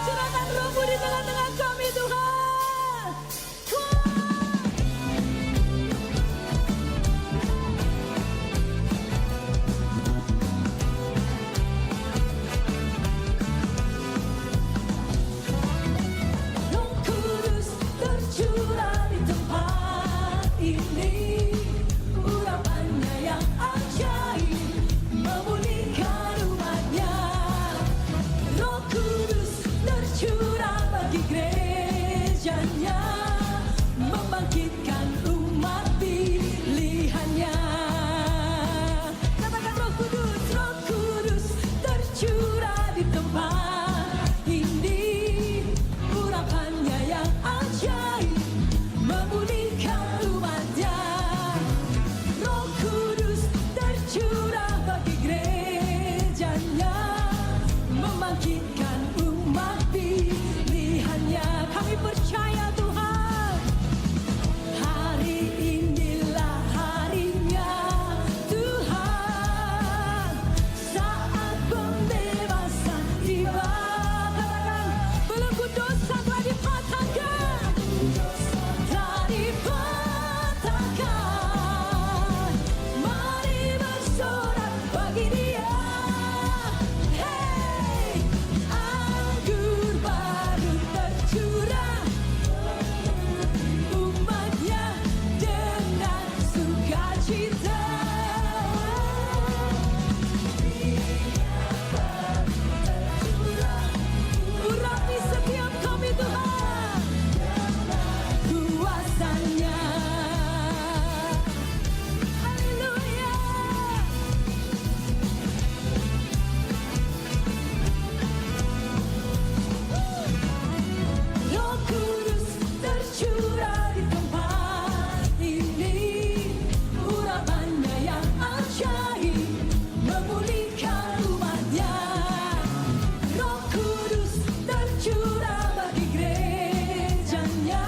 S3: Curahkan Roh-Mu di tengah-tengah kami Tuhan. Roh Kudus tercurah di tempat ini, urapannya yang ajaib memulihkan umatnya. Roh Kudus tercurah bagi gerejanya, membangkitkan umat pilihannya. Katakan Roh Kudus tercurah di tempat ini, urapannya yang ajaib memulihkan umatnya. Roh Kudus tercurah bagi gerejanya, membangkitkan umat pilihannya. Kami percaya Tuhan, hari inilah harinya Tuhan, saat pembebasan tiba. Katakan, belenggu dosa telah dipatahkan, telah dipatahkan. Mari bersorak bagi Dia. Hey, anggur baru tercurah, umatnya dengan sukacita. Urapi setiap kami Tuhan, kuasanya. Haleluya. Roh Kudus tercurah di tempat ini, urapannya yang ajaib memulihkan umatnya. Roh Kudus tercurah bagi gerejanya,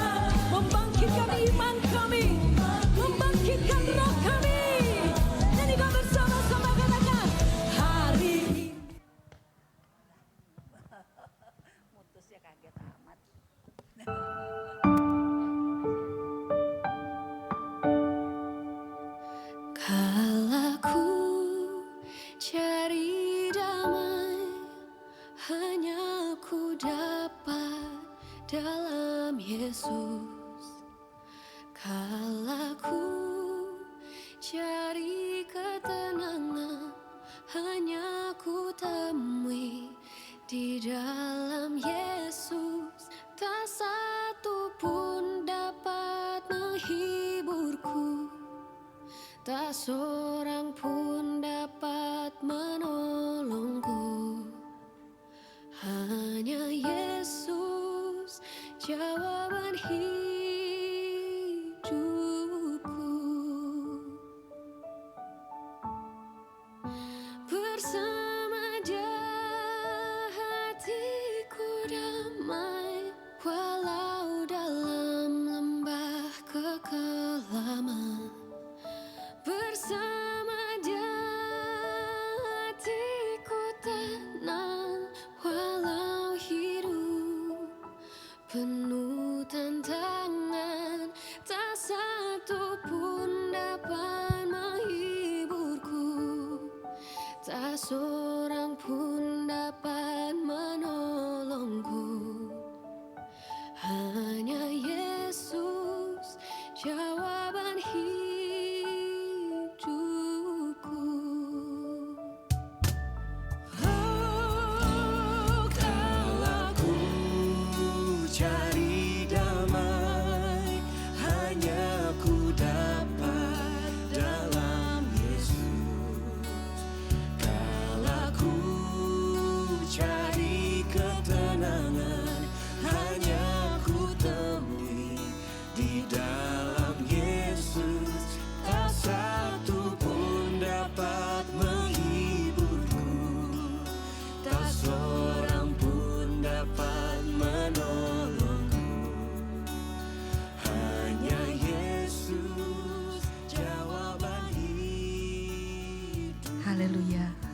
S3: membangkitkan iman kami, membangkitkan roh kami. Nyanyikan bersama-sama, katakan, hari ini.
S2: Mutusnya kaget amat.
S3: Kalaku cari damai, hanya ku dapat dalam Yesus. Kalaku cari ketenangan, hanya ku temui di dalam Yesus. Tak satu pun dapat menghiburku, tak seorang pun dapat menolongku. Hanya Yesus jawaban hidupku. Bersama Dia hatiku damai, walau dalam lembah kekelaman. Bersama Dia hatiku tenang, walau hidup tak seorang pun dapat menolongku. Hanya Yesus jawaban hidupku. Oh, kalau ku cari damai, hanya ku dapat dalam Yesus. Kalau ku cari ketenangan, hanya ku temui di dalam Yesus. Tak satu pun dapat menghiburku, tak seorang pun dapat menolongku. Hanya Yesus jawaban hidup.
S1: Haleluya.